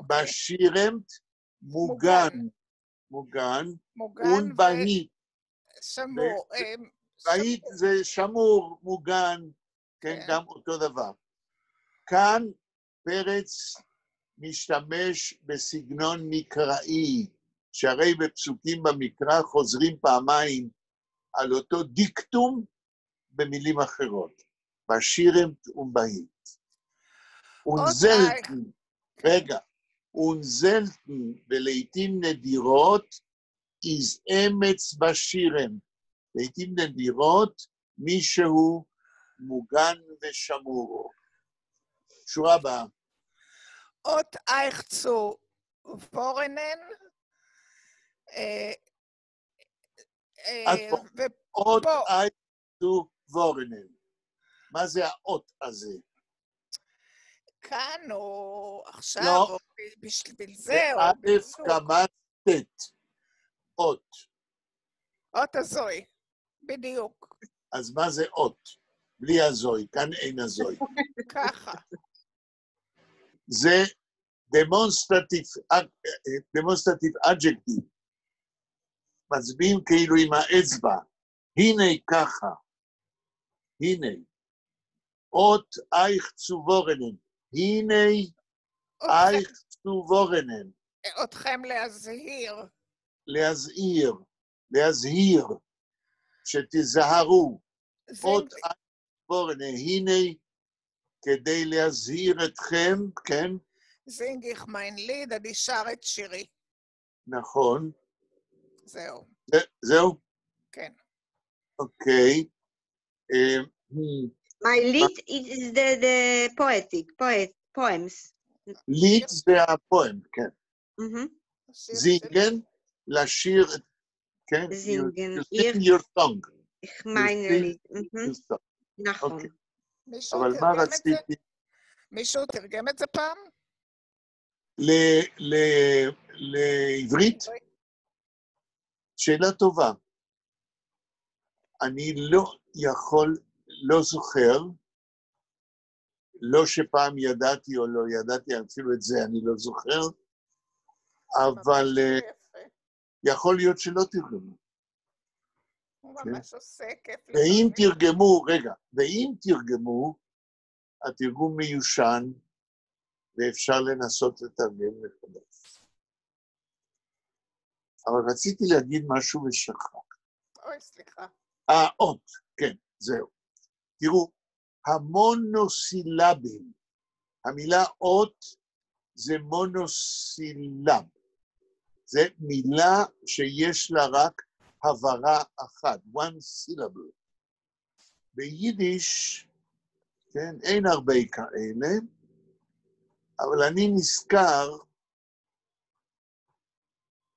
בשירמת מוגן, ובהית. שמור. בהית זה שמור, מוגן, כן, גם אותו דבר. כאן פרץ משתמש בסגנון מקראי, שהרי בפסוקים במקרא חוזרים פעמיים על אותו דיקטום במילים אחרות. בשירמת ובהית. ונזלטן, רגע, ונזלטן ולעיתים נדירות, איז אמץ בשירמת. לעיתים נדירות, מישהו מוגן ושמור. שורה הבאה. אות אייך צו וורנן, אות אייך צו וורנן. מה זה האות הזה? כאן או עכשיו, לא. או בשביל זה, זה או א' בדיוק. כמת ט'. אות. אות הזוי, בדיוק. אז מה זה אות? בלי הזוי, כאן אין הזוי. ככה. זה demonstrative adjective. מצביעים כאילו עם האצבע. הנה ככה. הנה. אות אייך צו וורנן. הנה אייך צו וורנן. אתכם להזהיר. להזהיר, להזהיר, שתזהרו. אות אייך צו וורנן. הנה כדי להזהיר אתכם, כן? זינג איך מיין ליד, אני שר את שירי. נכון. זהו. זהו? כן. אוקיי. My lead is the poems. ליד זה הפואם, כן. Mhm. זינגן, לשיר, כן? Zingen. You sing your song. Ich meine You Lied. sing Mhm. your song. נכון. אוקיי. מישהו אבל מה תרגם את זה? רציתי? מישהו תרגם את זה פעם? לעברית? שאלה טובה. אני לא זוכר, לא שפעם ידעתי או לא ידעתי, אפילו את זה אני לא זוכר, אבל יכול להיות שלא תרגמו. הוא ממש עושה כיף. ואם תרגמו, רגע, ואם תרגמו, התרגום מיושן, ואפשר לנסות לתרגם מחדש. אבל רציתי להגיד משהו ושכח. אוי, סליחה. אות, כן, זהו. תראו, המונוסילבים, המילה אות זה מונוסילב. זה מילה שיש לה רק הברה אחת, one syllable. ביידיש, כן, אין הרבה כאלה, אבל אני נזכר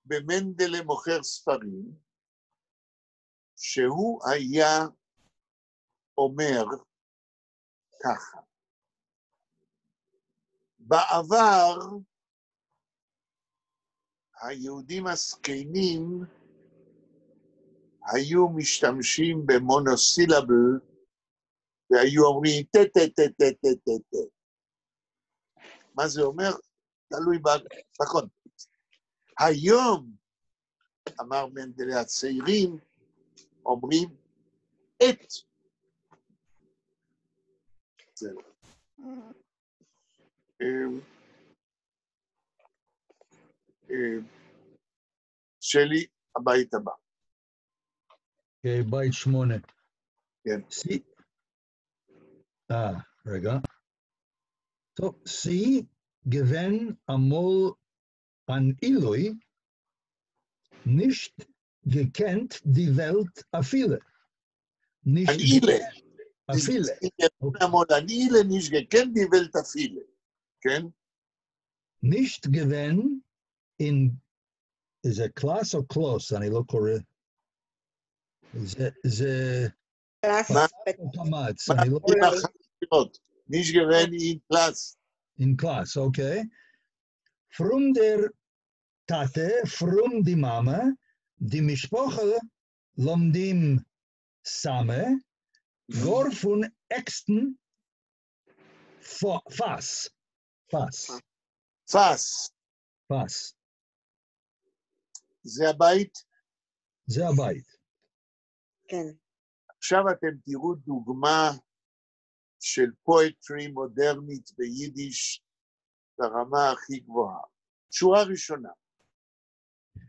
במנדלה מוכר ספרים, שהוא היה אומר ככה, בעבר היהודים הזקנים היו משתמשים במונוסילבל, והיו אומרים ט ט ט ט ט ט ט. מה זה אומר? תלוי בקונטקסט. היום, אמר מנדלה, הצעירים אומרים את. זהו. שלי, הבית הבא. בית 8. כן. רגע. טוב, Sie gewinn einmal an Eloi nicht gekannt die Welt a viele. An Ile. A viele. An Ile nicht gekannt die Welt a viele. כן? Nicht gewinn in זה קלאס או קלוס? אני לא קורא. זה... קלאס. קמץ. מה החלטות? nicht gewinn in Class. In Class, okay. From der Tate, from die Mama, die Mischpoche lomdim Same, gor von Exten Fass. Fass. Fass. Fass. זה הבית? זה הבית. כן. עכשיו אתם תראו דוגמה של פואטרי מודרנית ביידיש ברמה הכי גבוהה. שורה ראשונה.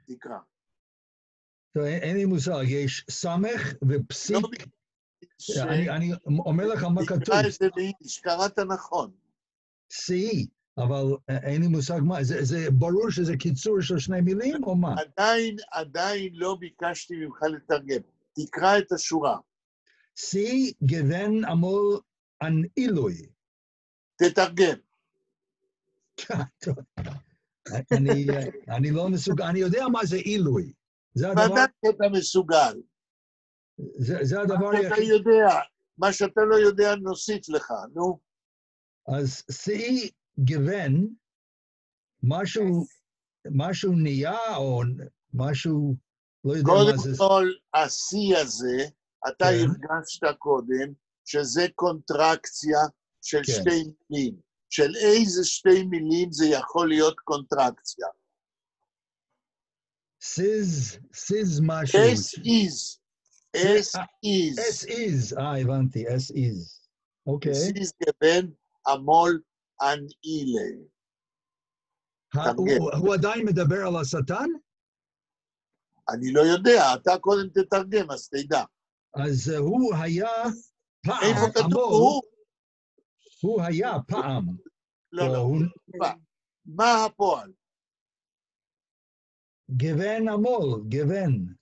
תקרא. אין לי מושג, יש סמך ופסיק. אני אומר לך מה כתוב. תקרא את זה ביידיש, קראת נכון. סי, אבל אין לי מושג מה, זה ברור שזה קיצור של שני מילים או מה? עדיין לא ביקשתי ממך לתרגם. תקרא את השורה. סי גוון עמול an Eloi. תתרגם. אני לא מסוגל, אני יודע מה זה עילוי. ודאי אתה מסוגל. זה הדבר היחיד. מה שאתה לא יודע נוסיף לך, נו. אז סי גוון, משהו נהיה או משהו, לא יודע מה זה. קודם כל, הסי הזה, אתה הרגשת קודם, שזה קונטרקציה של שתי מילים. של איזה שתי מילים זה יכול להיות קונטרקציה? סיז משהו. S is. S is. S is. הבנתי, S is. אוקיי. Es ist gewesen amol an ile. הוא עדיין מדבר על השטן? אני לא יודע, אתה קודם תתרגם, אז תדע. אז הוא היה פעם, איפה כתוב המול, הוא? הוא היה פעם. לא, או לא. הוא- מה הפועל? גוון המול, גוון.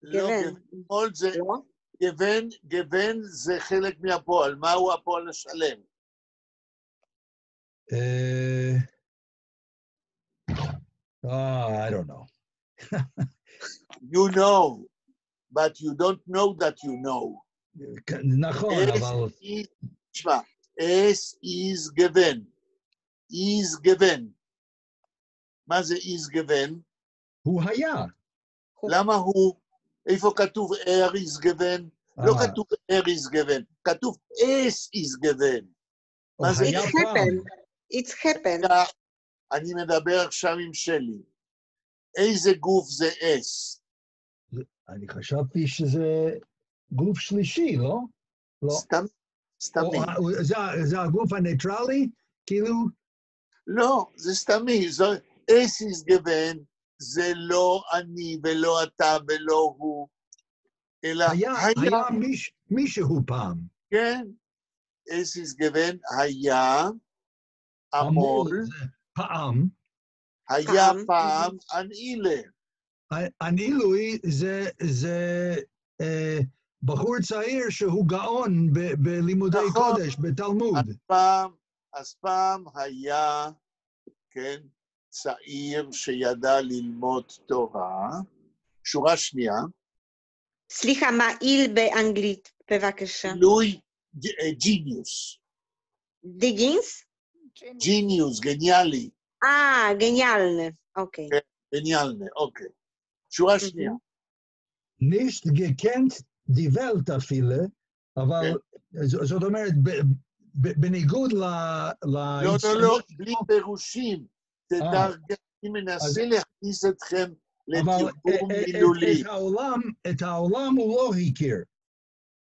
לא, גוון. גוון זה... לא? גוון זה חלק מהפועל. מהו הפועל השלם? I don't know. You know, but you don't know that you know. נכון, אבל... תשמע, es is given. is given. מה זה is given? הוא היה. למה הוא? איפה כתוב is given? לא כתוב is given, כתוב es is given. מה זה? היה פעם. It's happened. אני מדבר עכשיו עם שלי. איזה גוף זה S? אני חשבתי שזה גוף שלישי, לא? לא. סתמי. זה הגוף הניטרלי? כאילו? לא, זה סתמי. S is given, זה לא אני ולא אתה ולא הוא, אלא היה מישהו פעם. כן. S is given, היה, המול, פעם. היה פעם, אנעילה. אנעילוי זה בחור צעיר שהוא גאון בלימודי קודש, בתלמוד. אז פעם היה, כן, צעיר שידע ללמוד תורה. שורה שנייה. סליחה, מעיל באנגלית, בבקשה. לואי ג'יניוס. דיגינס? ג'יניוס, גניאלי. גניאלנה, אוקיי. גניאלנה, אוקיי. שורה שנייה. נישט גקנט די ולט אפילו, אבל זאת אומרת, בניגוד לא, בלי פירושים. אני מנסה להכניס אתכם לתרגום מילולי. את העולם הוא לא הכיר.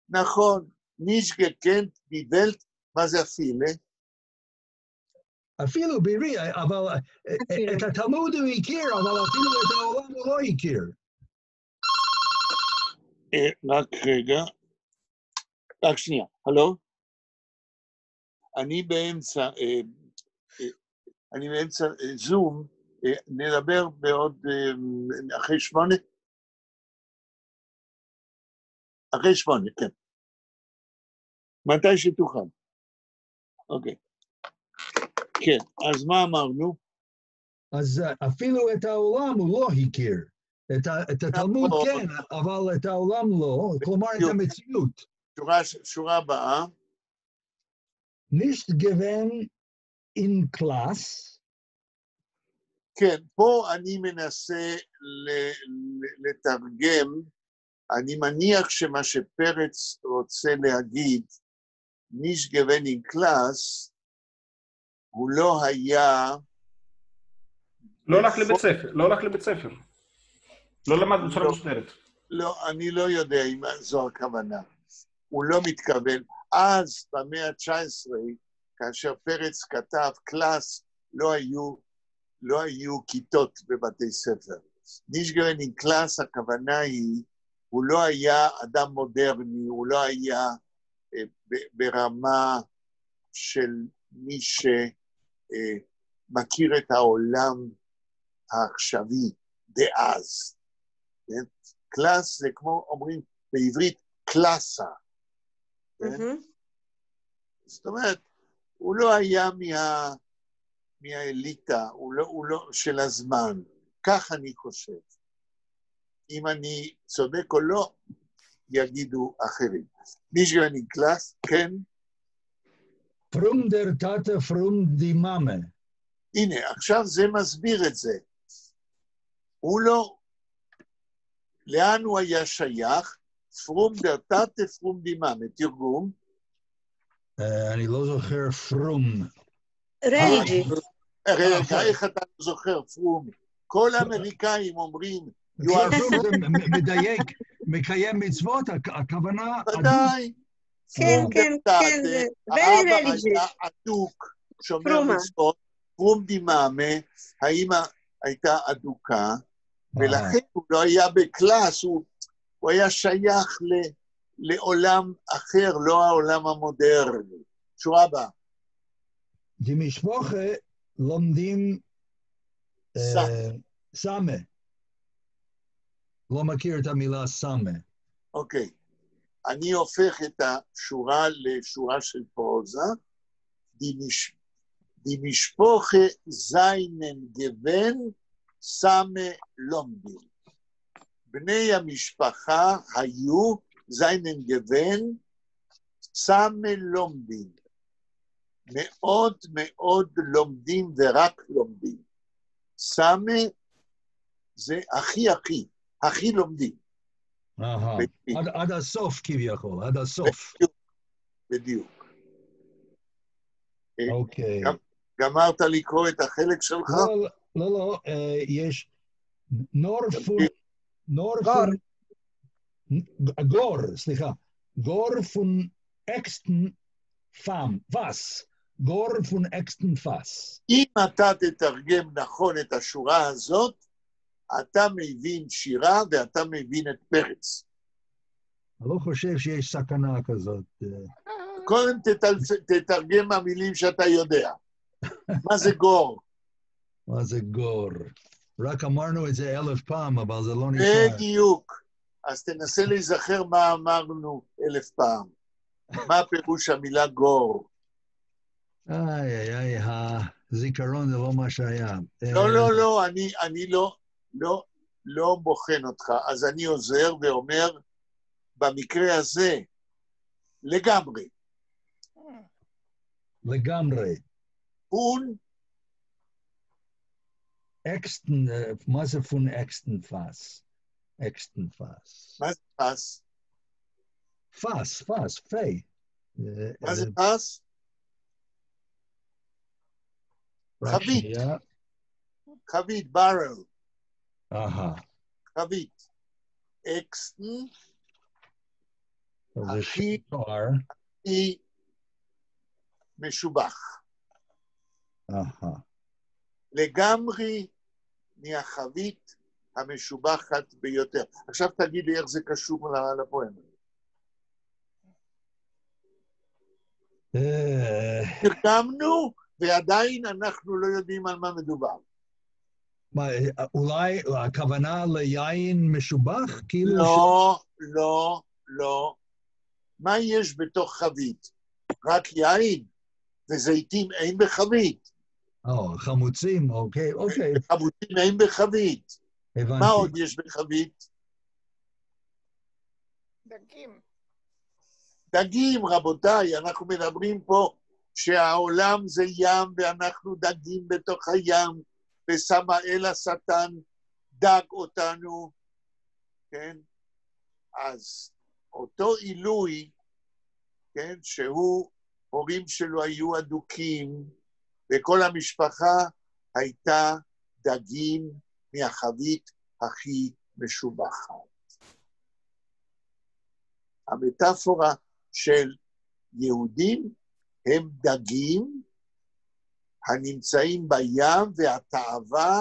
נכון, נישט גקנט די ולט, מה זה אפילו? אפילו בירי, אבל את התלמוד הוא הכיר, אבל אפילו את העולם הוא לא הכיר. רק רגע. רק שנייה, הלו? אני באמצע זום, נדבר בעוד, אחרי 8? אחרי 8, כן. מתי שתוכל. אוקיי. כן, אז מה אמרנו? אז אפילו את העולם הוא לא הכיר. את התלמוד כן, אבל את העולם לא, כלומר את המציאות. שורה הבאה. Nicht gewesen in Class. כן, פה אני מנסה לתרגם, אני מניח שמה שפרץ רוצה להגיד, Nicht gewesen in Class, הוא לא היה... לא הלך לבית ספר, לא הלך לבית ספר. לא למד בצורה מסודרת. לא, אני לא יודע אם זו הכוונה. הוא לא מתכוון. אז במאה ה-19, כאשר פרץ כתב קלאס, לא היו כיתות בבתי ספר. Nicht gewesen in Class, הכוונה היא, הוא לא היה אדם מודרני, הוא לא היה ברמה של מי שמכיר את העולם העכשווי דאז. קלאס זה כמו אומרים בעברית קלאסה. זאת אומרת, הוא לא היה מהאליטה, הוא לא של הזמן. כך אני חושב. אם אני צודק או לא, יגידו אחרים. Nicht gewesen in Class, כן? From der Tate, from die Mame. הנה, עכשיו זה מסביר את זה. הוא לא... לאן הוא היה שייך? From der Tate, from die Mame. תרגום? אני לא זוכר from. רליג'י. רגע, איך אתה זוכר from? כל האמריקאים אומרים, מדייק, מקיים מצוות, הכוונה... ודאי, כן, כן, כן, זה very האבא היה religious. אדוק, שומר פרומה. מצוות, פרום דימאמה, האמא הייתה אדוקה, ולכן הוא לא היה בקלאס, הוא היה שייך לעולם אחר, לא העולם המודרני. שורה הבאה. די משפחה לומדים סמה. לא מכיר את המילה סמה. אוקיי. אני הופך את השורה לשורה של פרוזה. די משפחה זיינן גוון סמה לומדים. בני המשפחה היו זיינן גוון סמה לומדים. מאוד מאוד לומדים ורק לומדים. סמה זה הכי לומדים. עד הסוף כביכול, עד הסוף. בדיוק. אוקיי. גמרת לקרוא את החלק שלך? לא, יש גור פון אקסטן פאם, פס. גור פון אקסטן פס. אם אתה תתרגם נכון את השורה הזאת, אתה מבין שירה ואתה מבין את פרץ. אני לא חושב שיש סכנה כזאת. קודם תתרגם המילים שאתה יודע. מה זה גור? מה זה גור? רק אמרנו את זה 1000 פעם, אבל זה לא נשמע. בדיוק. אז תנסה להיזכר מה אמרנו 1000 פעם. מה פירוש המילה גור? הזיכרון זה לא מה שהיה. לא, אני לא בוחן אותך. אז אני עוזר ואומר, במקרה הזה, לגמרי. לגמרי. פון. אקסטן, מה זה פון אקסטן פס? אקסטן פס. מה זה פס? פס, פי. מה זה פס? חבית, ברל. חבית. אקסטן. הכי משובח. לגמרי מהחבית המשובחת ביותר. עכשיו תגיד לי איך זה קשור לפואמה. תרגמנו, ועדיין אנחנו לא יודעים על מה מדובר. אולי הכוונה ליין משובח? לא. מה יש בתוך חבית? רק יין, וזיתים אין בחבית. חמוצים, אוקיי. חמוצים אין בחבית. הבנתי. מה עוד יש בחבית? דגים, רבותיי, אנחנו מדברים פה שהעולם זה ים ואנחנו דגים בתוך הים, וסמאל השטן דג אותנו, כן? אז אותו עילוי, כן, שהוא, הורים שלו היו אדוקים, וכל המשפחה הייתה דגים מהחבית הכי משובחת. המטאפורה של יהודים הם דגים הנמצאים בים, והתאווה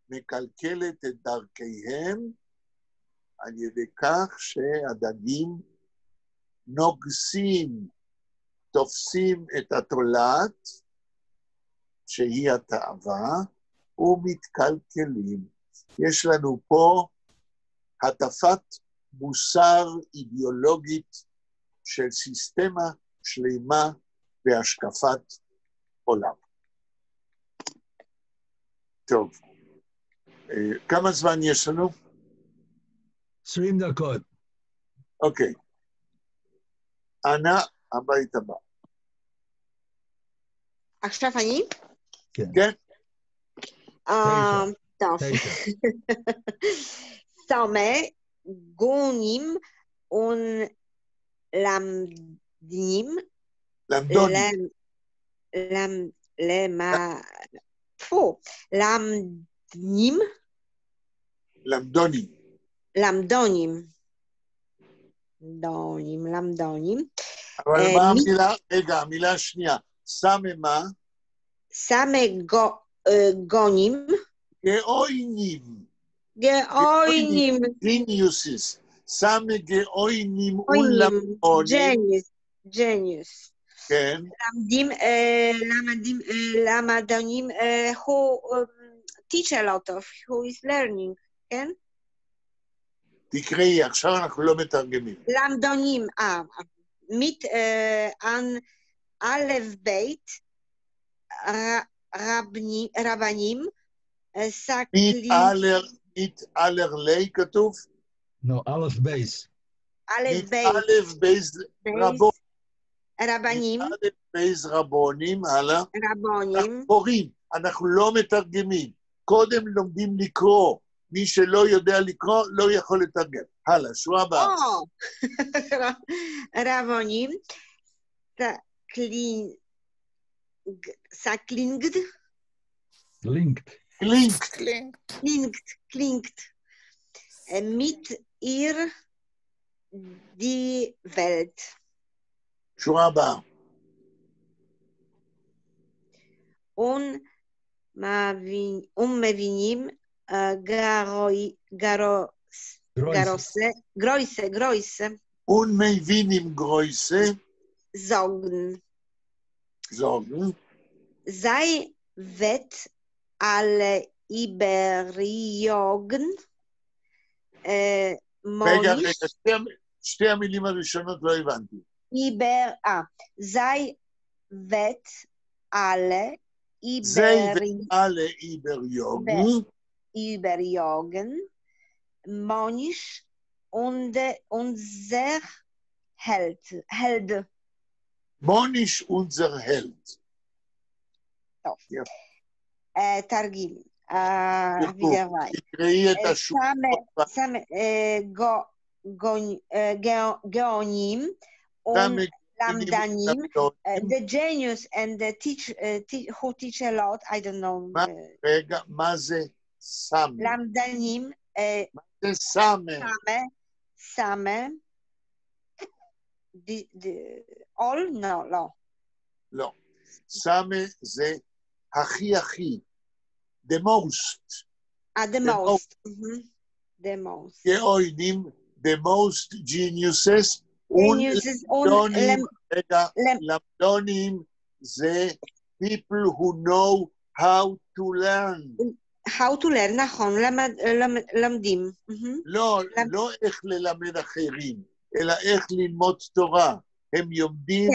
מקלקלת את דרכיהם על ידי כך שהדגים נוגסים, תופסים את התולעת, שהיא התאווה, ומתקלקלים. יש לנו פה הטפת מוסר אידיאולוגית של סיסטמה שלמה בהשקפת עולם. טוב, כמה זמן יש לנו? 20 דקות. אוקיי. אנא, הבית הבא. עכשיו אני? כן. טוב. סומה, גונים ולמדונים. למדונים. למדונים. למדונים. אבל מה המילה? רגע, המילה השנייה. סמא מה? סמא גונים. גאוינים. גאוינים. גיניוסס. סמא גאוינים גאוינים. ולמדונים. ג'ניוס. כן. למדונים, who teach a lot of, who is learning, כן? תקראי, עכשיו אנחנו לא מתרגמים. למדונים, mit an א' בית, רבנים, mit aller לי כתוב? No, א' בייס. א' mit בית, א' בייס רבונים. רבנים, א' בייס רבונים, הלאה. רבונים, קוראים, אנחנו לא מתרגמים. קודם לומדים לקרוא. מי שלא יודע לקרוא, לא יכול לתרגם. הלאה, שורה הבאה. רבונים, סקלינגד, קלינגט, mit ihr die Welt. שורה הבאה. ומבינים גרויסה, ומבינים גרויסה, sagen, sei wird alle Überjogen, רגע, שתי המילים הראשונות לא הבנתי. sei wird alle Überjogen, Monisch und unser Held. Monisch unser Held. טוב. יפה. תרגיל. וידאווי. תקראי את השורה. גאונים ולמדנים. The genius and the who teach a lot, I don't know. רגע, מה זה סמא? למדנים. מה זה סמא? סמא. all? לא. לא. סמא זה הכי. The most. The most. The most. גאונים, the most geniuses. למדונים זה people who know how to learn. How to learn, נכון, למדים. לא איך ללמד אחרים, אלא איך ללמוד תורה. הם יודעים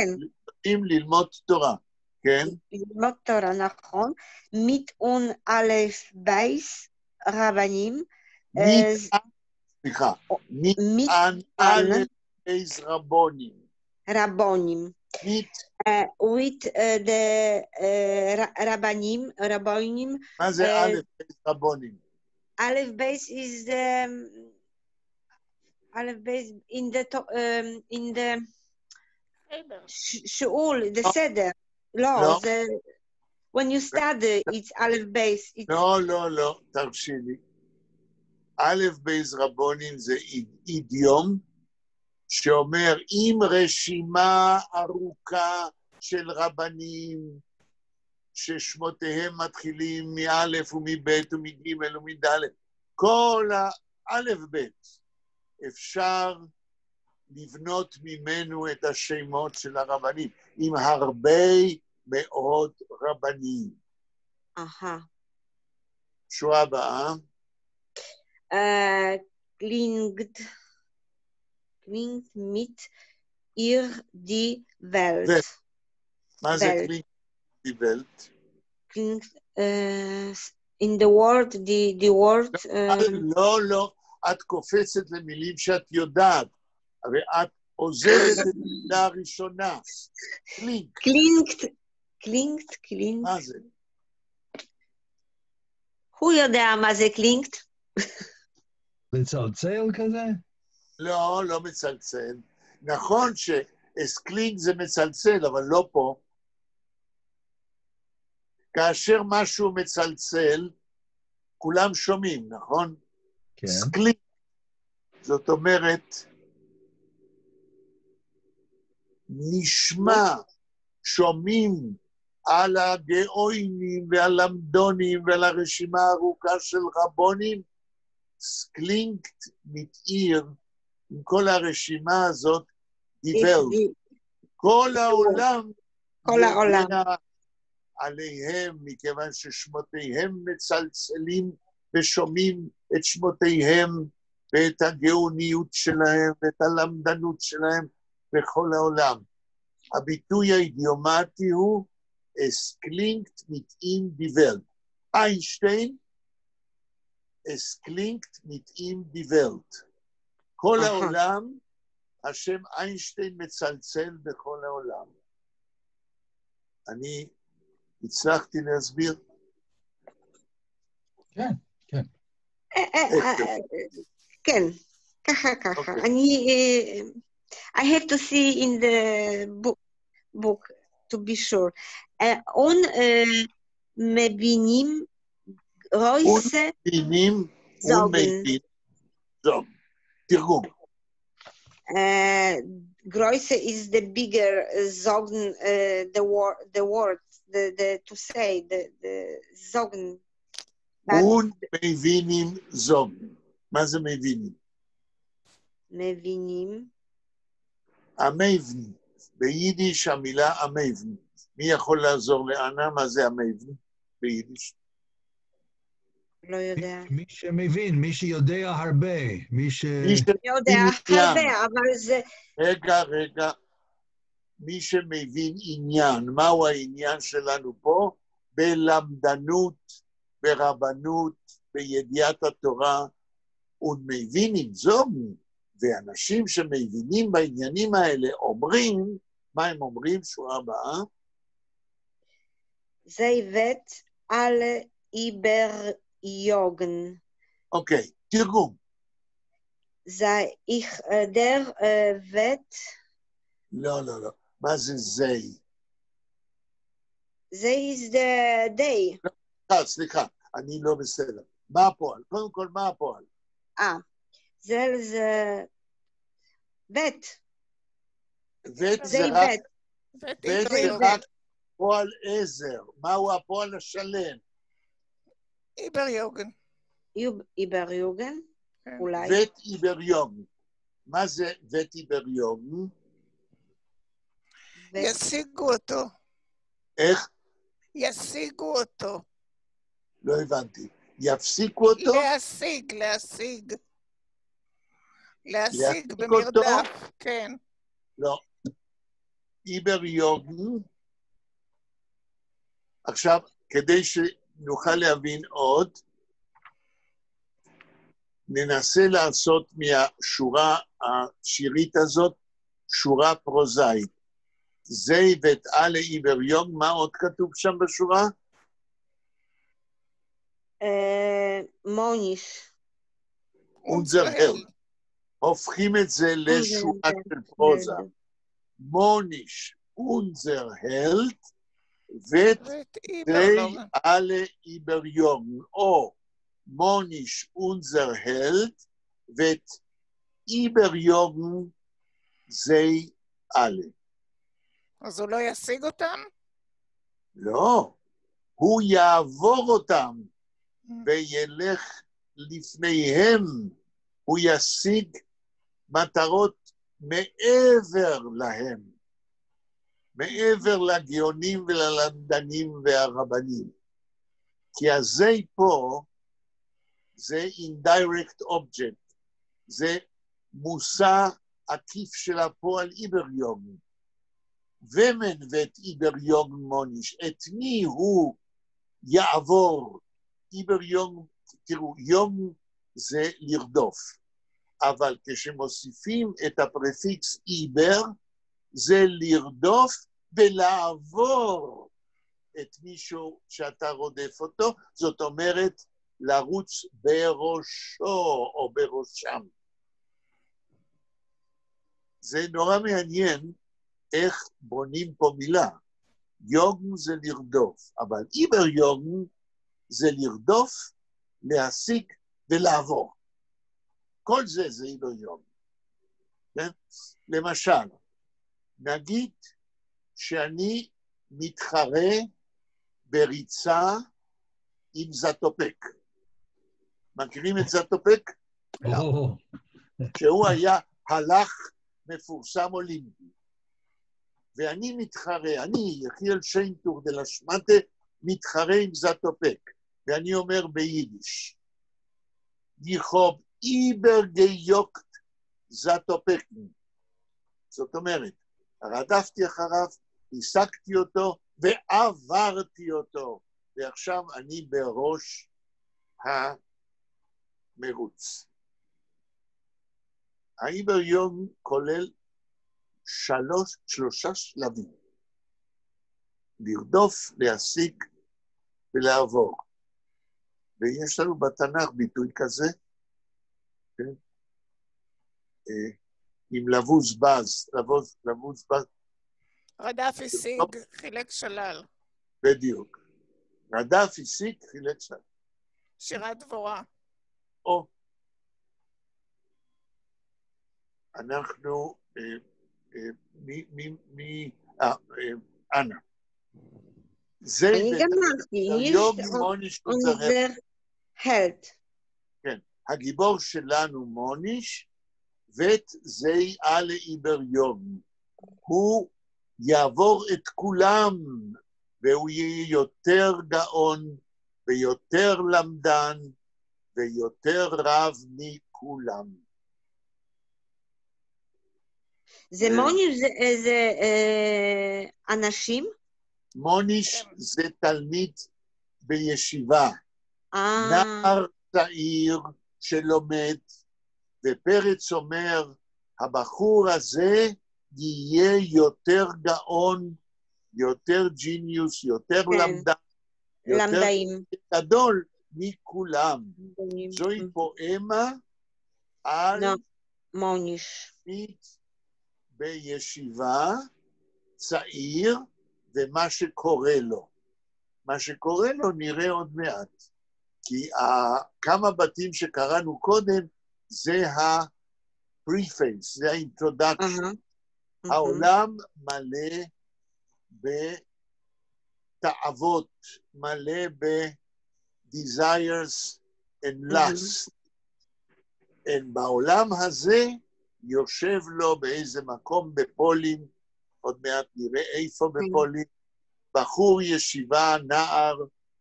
ללמוד תורה, כן? ללמוד תורה, נכון. mit und א' בייס, רבנים. סליחה, mit und א' בייס רבונים. רבונים. with the רבנים. מה זה א' בייס רבונים? א' בייס is the א' בייס in the שיעול, the סדר. לא, זה... when you study, it's א' בייס. לא, תרשי לי. א' בייס רבונים זה אידיום, שאומר, עם רשימה ארוכה של רבנים, ששמותיהם מתחילים מא' ומב' ומג' ומד', כל הא' ב', אפשר לבנות ממנו את השמות של הרבנים, עם הרבה מאוד רבנים. שורה הבאה. Klingt mit ihr die Welt. מה זה klingt die Welt? Klingt in the word, the word... לא, את קופצת למילים שאת יודעת, הרי את עוזרת את המילה הראשונה. קלינקט. מה זה? הוא יודע מה זה קלינקט? מצלצל כזה? לא מצלצל. נכון שאסקלינג זה מצלצל, אבל לא פה. כאשר משהו מצלצל, כולם שומעים, נכון? כן. סקלינג, זאת אומרת, נשמע, שומעים על הגאוינים והלמדונים ועל הרשימה הארוכה של רבונים, סקלינקט מתאיר, עם כל הרשימה הזאת, דיבר. כל העולם יודע עליהם, מכיוון ששמותיהם מצלצלים ושומעים את שמותיהם ואת הגאוניות שלהם ואת הלמדנות שלהם בכל העולם. הביטוי האידיומטי הוא es klingt mit ihm die Welt. איינשטיין, es klingt mit ihm die Welt. כל העולם, השם איינשטיין מצלצל בכל העולם. אני הצלחתי להסביר? כן, כן. כן, ככה. I have to see in the book to be sure. מבינים רויסה זוגן. תרגום. Größe is the bigger Sorgen, the word, to say, the Sorgen. מבינים זוגן. מה זה מבינים? מבינים. המבן. ביידיש המילה המבן. מי יכול לעזור לאנה? מה זה המבן ביידיש? לא יודע. מי שמבין, מי שיודע הרבה, מי יודע הרבה, אבל זה... רגע. מי שמבין עניין, מהו העניין שלנו פה? בלמדנות, ברבנות, בידיעת התורה, ומבינים זוגן, ואנשים שמבינים בעניינים האלה אומרים, מה הם אומרים? שורה הבאה. Zij wet alle überjogen. אוקיי, תרגום. Ich der wet... לא. מה זה זי? זה is the day. סליחה, אני לא בסדר. מה הפועל? קודם כל, מה הפועל? זה וט. וט זה רק פועל עזר. מהו הפועל השלם? איבריוגן. איבריוגן? אולי. וט איבריוגן. מה זה וט איבריוגן? ישיגו אותו. איך? ישיגו אותו. לא הבנתי. יפסיקו אותו? להשיג. להשיג במרדף, כן. לא. איבריוגן. עכשיו, כדי שנוכל להבין עוד, ננסה לעשות מהשורה השירית הזאת, שורה פרוזאית. זי ואת אלה איבריוגן, מה עוד כתוב שם בשורה? מוניש. אונזר הלט. הופכים את זה לשורה של פרוזה. מוניש, אונזר הלט, ואת זי אלה איבריוגן, או מוניש אונזר הלט, ואת איבריוגן זי אלה. אז הוא לא ישיג אותם? לא, הוא יעבור אותם וילך לפניהם, הוא ישיג מטרות מעבר להם, מעבר לגאונים וללמדנים והרבנים. כי הזי פה זה indirect object, זה מושא עקיף של הפועל איבריוגן. ומן ואת איבריוגן מוניש, את מי הוא יעבור? איבריוגן, תראו, יום זה לרדוף, אבל כשמוסיפים את הפרפיקס איבר, זה לרדוף ולעבור את מישהו שאתה רודף אותו, זאת אומרת, לרוץ בראשו או בראשם. זה נורא מעניין איך בונים פה מילה. יוגן זה לרדוף, אבל איבר יוגן זה לרדוף, להשיג ולעבור. כל זה איבר יוגן. כן? למשל, נגיד שאני מתחרה בריצה עם זטופק. מכירים את זטופק? או, שהוא היה הלך מפורסם אולימפי. ואני מתחרה, אני, יחיאל שיינטור דלה שמטה, מתחרה עם זטופק. ואני אומר ביידיש, דיכוב איברגי-יוקט זטופקן. זאת אומרת, רדפתי אחריו, השגתי אותו ועברתי אותו. ועכשיו אני בראש המרוץ. האיבריון כולל שלושה שלבים. לרדוף, להשיג ולעבור. ויש לנו בתנ"ך ביטוי כזה, כן? עם לבוז בז, לבוז בז. רדף השיג, חילק שלל. בדיוק. רדף, השיג, חילק שלל. שירת דבורה. או. אנחנו, אנה. זה אני גמרתי, היום מוניש unser Held. כן, הגיבור שלנו מוניש, ואת זי אלה איבריון. הוא יעבור את כולם, והוא יהיה יותר גאון, ויותר למדן, ויותר רב מכולם. זה מוניש, זה אנשים? מוניש זה תלמיד בישיבה. נער צעיר שלומד, ופרץ אומר, הבחור הזה יהיה יותר גאון, יותר ג'יניוס, יותר למדן, יותר גדול מכולם. זוהי פואמה על מוניש. בישיבה צעיר, ומה שקורה לו. מה שקורה לו נראה עוד מעט. כי כמה בתים שקראנו קודם, זה ה-preface, זה ה-introduction. העולם מלא בתאוות, מלא ב-desires and lust. בעולם הזה יושב לו באיזה מקום בפולין, עוד מעט נראה איפה בפולין, בחור ישיבה, נער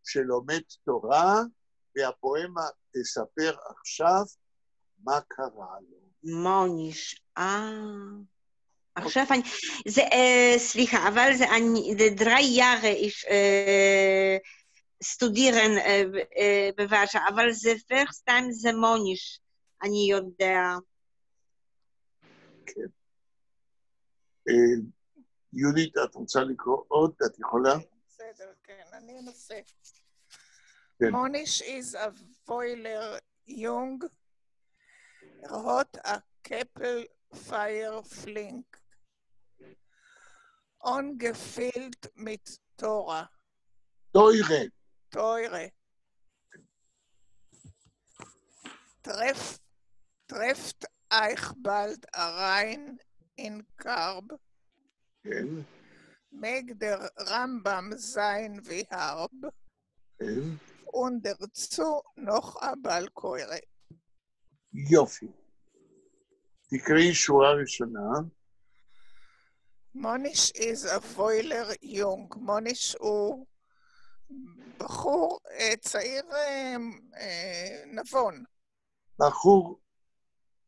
שלומד תורה, והפואמה תספר עכשיו מה קרה לו. מוניש, עכשיו אני, זה, סליחה, אבל זה 3 Jahre ich studieren בוורשה, אבל זה first time זה מוניש, אני יודע. כן. יהודית, את רוצה לקרוא עוד? את יכולה? בסדר, כן, אני אנסה. כן. מוניש is a boiler young, hot a Keppel fire flink. Ungefüllt mit Tora. Teure. Teure. Trefft euch bald rein in Karb. כן. Mag der Rambam sein wie Harb. כן. Und dazu noch הבעל קוירה. יופי. תקראי שורה ראשונה. מוניש is a boiler young. מוניש הוא בחור צעיר נבון.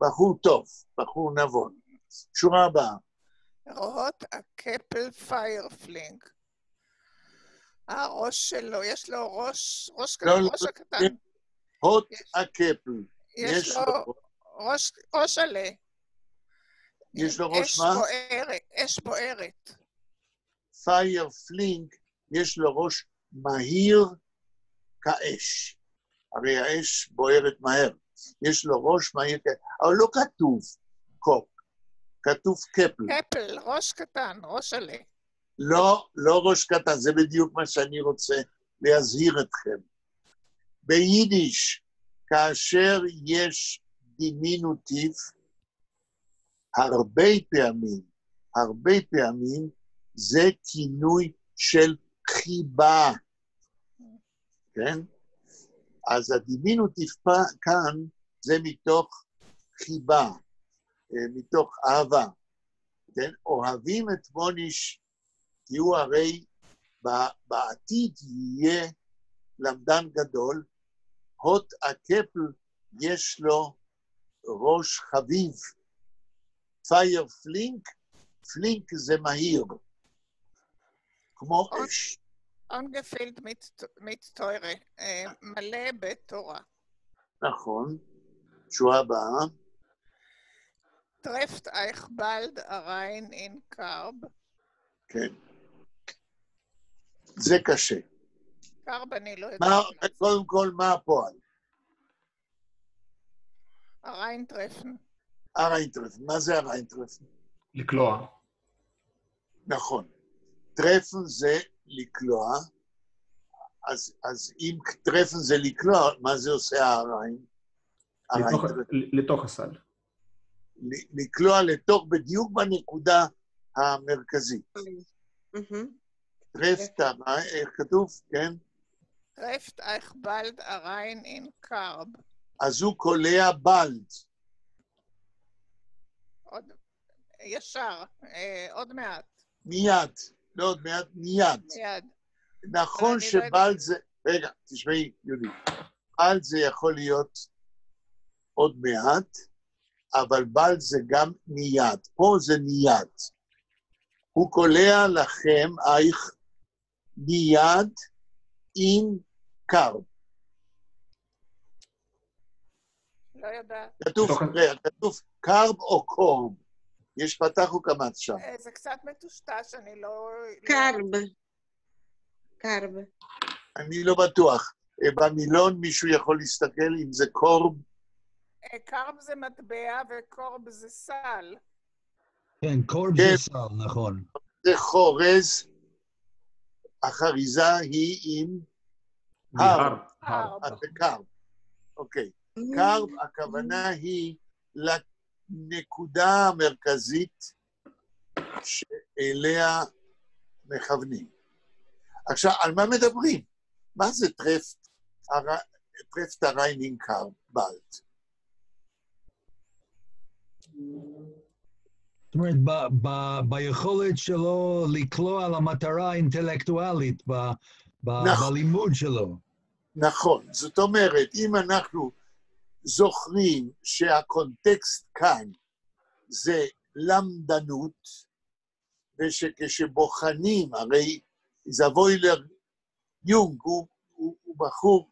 בחור טוב, בחור נבון. שורה הבאה. רואות הקפל פיירפלינג. הראש שלו, יש לו ראש הקטן. הוט הקפל. יש לו ראש עלה. יש לו ראש מה? אש בוערת. פיירפלינג, יש לו ראש מהיר כאש. הרי האש בוערת מהר. יש לו ראש מהיר כאש. אבל לא כתוב קופ. כתוב קפל. קפל, ראש קטן, ראש עלה. לא ראש קטן, זה בדיוק מה שאני רוצה להזהיר אתכם. ביידיש, כאשר יש דימינוטיב, הרבה פעמים הרבה פעמים זה כינוי של חיבה, כן? אז הדימינוטיב כאן זה מתוך חיבה, מתוך אהבה, כן? אוהבים את מוניש, כי הוא הרי בעתיד יהיה למדן גדול, הוט הקפל יש לו ראש חביב, פייר פלינק, פלינק זה מהיר, כמו אש. אונגפילד מיט טוירה, מלא בתורה. נכון, תשובה הבאה. טרפט אייך בלד אריין אין קרב. כן. זה קשה. קרב אני לא יודעת. קודם כל, מה הפועל? הריינטרפן. הריינטרפן. מה זה הריינטרפן? לקלוע. נכון. טרפן זה לקלוע, אז אם טרפן זה לקלוע, מה זה עושה הריין? לתוך הסל. לקלוע לתוך בדיוק בנקודה המרכזית. טרפט, איך כתוב? כן? טרפט אייך בלד אריין אין קרב. אז הוא קולע בלד. ישר, עוד מעט. מיד, לא עוד מעט, מיד. מיד. נכון שבלד זה, רגע, תשמעי, יהודי, בלד זה יכול להיות עוד מעט, אבל בלד זה גם מיד, פה זה מיד. הוא קולע לכם, אייך, מיד, אין קרב. לא יודעת. כתוב קרב או קורב. יש פתח וקמץ שם. זה קצת מטושטש, אני לא... קרב. אני לא בטוח. במילון מישהו יכול להסתכל אם זה קורב? קרב זה מטבע וקורב זה סל. כן, קורב זה סל, נכון. זה חורז, החריזה היא עם הר. אז זה קרב. אוקיי. קרב, הכוונה היא לנקודה המרכזית שאליה מכוונים. עכשיו, על מה מדברים? מה זה טרפט הריינינג קרב בלט? זאת אומרת, ביכולת שלו לקלוע למטרה האינטלקטואלית, בלימוד שלו. נכון. זאת אומרת, אם אנחנו זוכרים שהקונטקסט כאן זה למדנות, ושכשבוחנים, הרי זבוילר יונג הוא בחור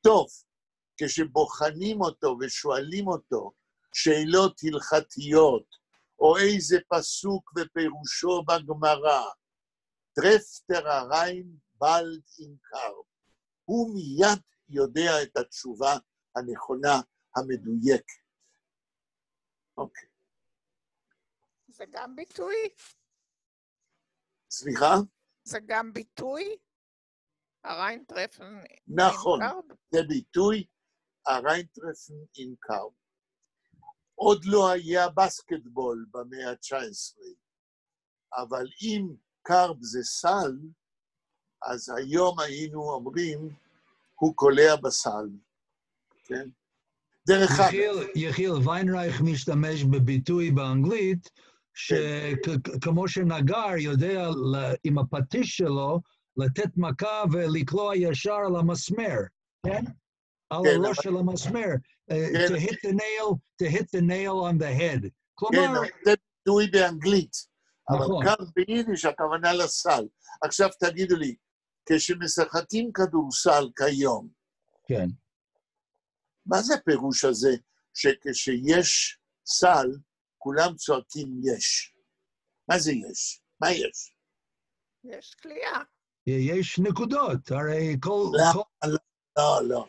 טוב, כשבוחנים אותו ושואלים אותו שאלות הלכתיות, או איזה פסוק ופירושו בגמרא, טרפטר הריין בלד אין קרב. הוא מיד יודע את התשובה הנכונה, המדויקת. אוקיי. זה גם ביטוי? סליחה? זה גם ביטוי? הריינטרפן נכון, אין קרב? זה ביטוי, הריינטרפן אין קרב. עוד לא היה בסקטבול במאה ה-19, אבל אם קרב זה סל, אז היום היינו אומרים, הוא קולע בסל. כן? דרך אגב. יחיל ויינרייך משתמש בביטוי באנגלית, שכמו שנגר יודע עם הפטיש שלו, לתת מכה ולקלוע ישר על המסמר, כן? על הראש של המסמר. to hit the nail on the head. כלומר... כן, זה ביטוי באנגלית. אבל כאן ביידיש הכוונה לסל. עכשיו תגידו לי, כשמשחקים כדורסל כיום, כן. מה זה הפירוש הזה שכשיש סל, כולם צועקים יש? מה זה יש? מה יש? יש קליעה. יש נקודות, הרי כל... לא.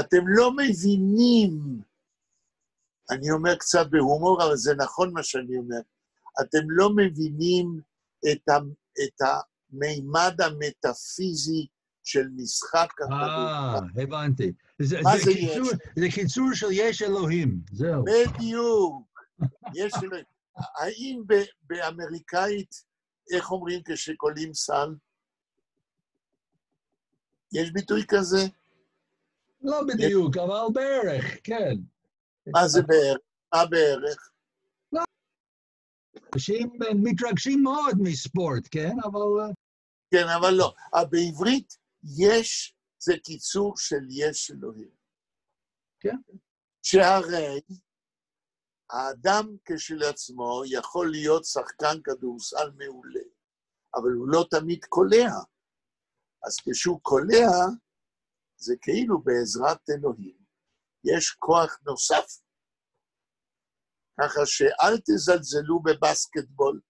אתם לא מבינים, אני אומר קצת בהומור, אבל זה נכון מה שאני אומר, אתם לא מבינים את המימד המטאפיזי של משחק הכדורסל. הבנתי. מה זה יש? זה קיצור של יש אלוהים, זהו. בדיוק. יש אלוהים. האם באמריקאית, איך אומרים כשקולים סל? יש ביטוי כזה? לא בדיוק, אבל בערך, כן. מה זה בערך? מה בערך? אנשים מתרגשים מאוד מספורט, כן? אבל... כן, אבל לא. בעברית יש, זה קיצור של יש אלוהים. כן. שהרי האדם כשלעצמו יכול להיות שחקן כדורסל מעולה, אבל הוא לא תמיד קולע. אז כשהוא קולע, זה כאילו בעזרת אלוהים. יש כוח נוסף. ככה שאל תזלזלו בבסקטבול,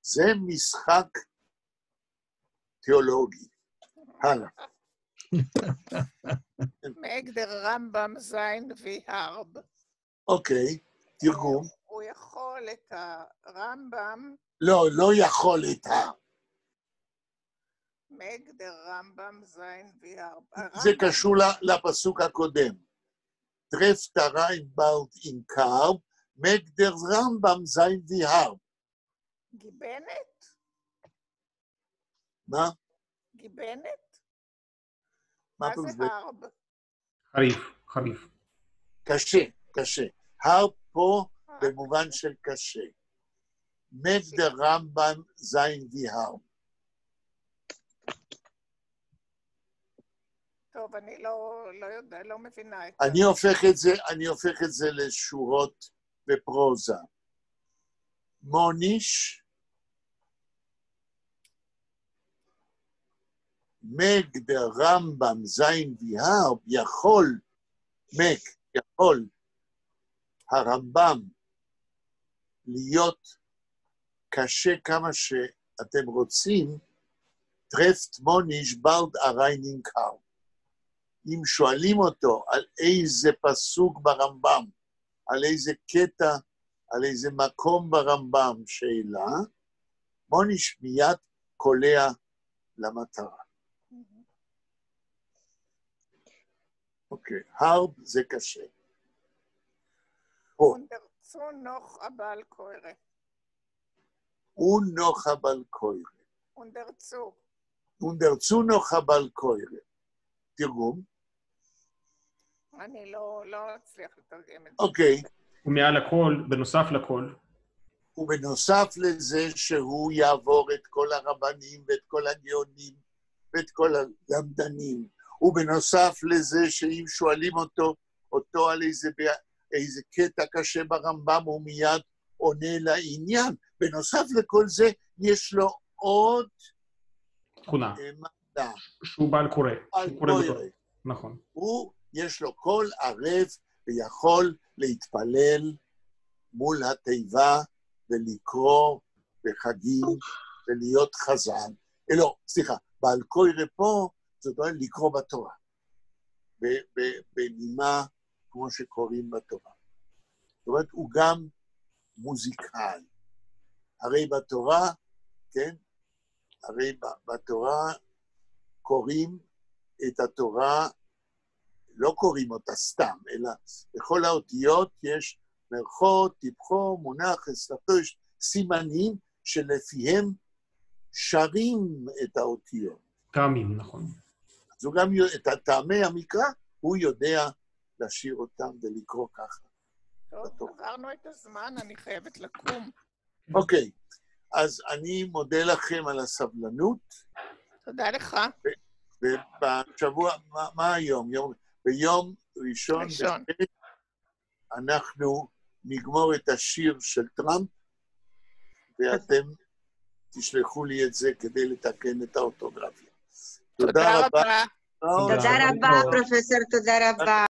זה משחק תיאולוגי. הלאה. מהגדר רמב"ם זין והרב. אוקיי, תרגום. הוא יכול את הרמב"ם, לא יכול את מהגדר רמב"ם זין והרב. זה קשור לפסוק הקודם. טרפט ריינבאלד אין קרב, מהגדר רמב"ם זין והרב. גיבנת? מה? גיבנת? מה מה זה הרב? חריף. קשה. הרב פה במובן של קשה. מהגדר רמב"ם זין והרב. טוב, אני לא יודע, לא מבינה את אני הופך את זה לשורות בפרוזה. מוניש, מהגדר רמב"ם זין והרב יכול הרמב"ם להיות קשה כמה שאתם רוצים, טרפט מוניש בלד אריינינג קר. אם שואלים אותו על איזה פסוק ברמב"ם, על איזה קטע, על איזה מקום ברמב"ם שאלה, מוניש מיד קולע למטרה. אוקיי, הרב זה קשה. אונדרצו נוח אבל קוירה. ונוח אבל קוירה. אונדרצו נוח אבל קוירה. תרגום? אני לא אצליח לתרגם את זה. אוקיי. ומעל הכל, בנוסף לכל. ובנוסף לזה שהוא יעבור את כל הרבנים ואת כל הגאונים ואת כל הלמדנים. ובנוסף לזה שאם שואלים אותו על איזה קטע קשה ברמב"ם, הוא מיד עונה לעניין. בנוסף לכל זה, יש לו עוד תכונה. מדע. שהוא בעל קורא. נכון. יש לו קול ערב ויכול להתפלל מול התיבה ולקרוא בחגים ולהיות חזן. בעל קורא פה, זאת אומרת לקרוא בתורה. בנימה כמו שקוראים בתורה. זאת אומרת, הוא גם מוזיקאי. הרי בתורה, כן? הרי בתורה קוראים את התורה, לא קוראים אותה סתם, אלא בכל האותיות יש מרכות, טיפחו, מונח, אסתתו, יש סימנים שלפיהם שרים את האותיות. טעמים, נכון. אז הוא גם, את טעמי המקרא, הוא יודע לשיר אותם ולקרוא ככה. טוב, עברנו את הזמן, אני חייבת לקום. אוקיי, אז אני מודה לכם על הסבלנות. תודה לך. ובשבוע, מה היום? ביום ראשון. אנחנו נגמור את השיר של טראמפ, ואתם תשלחו לי את זה כדי לתקן את האורתוגרפיה. תודה רבה. תודה רבה, פרופסור, תודה רבה.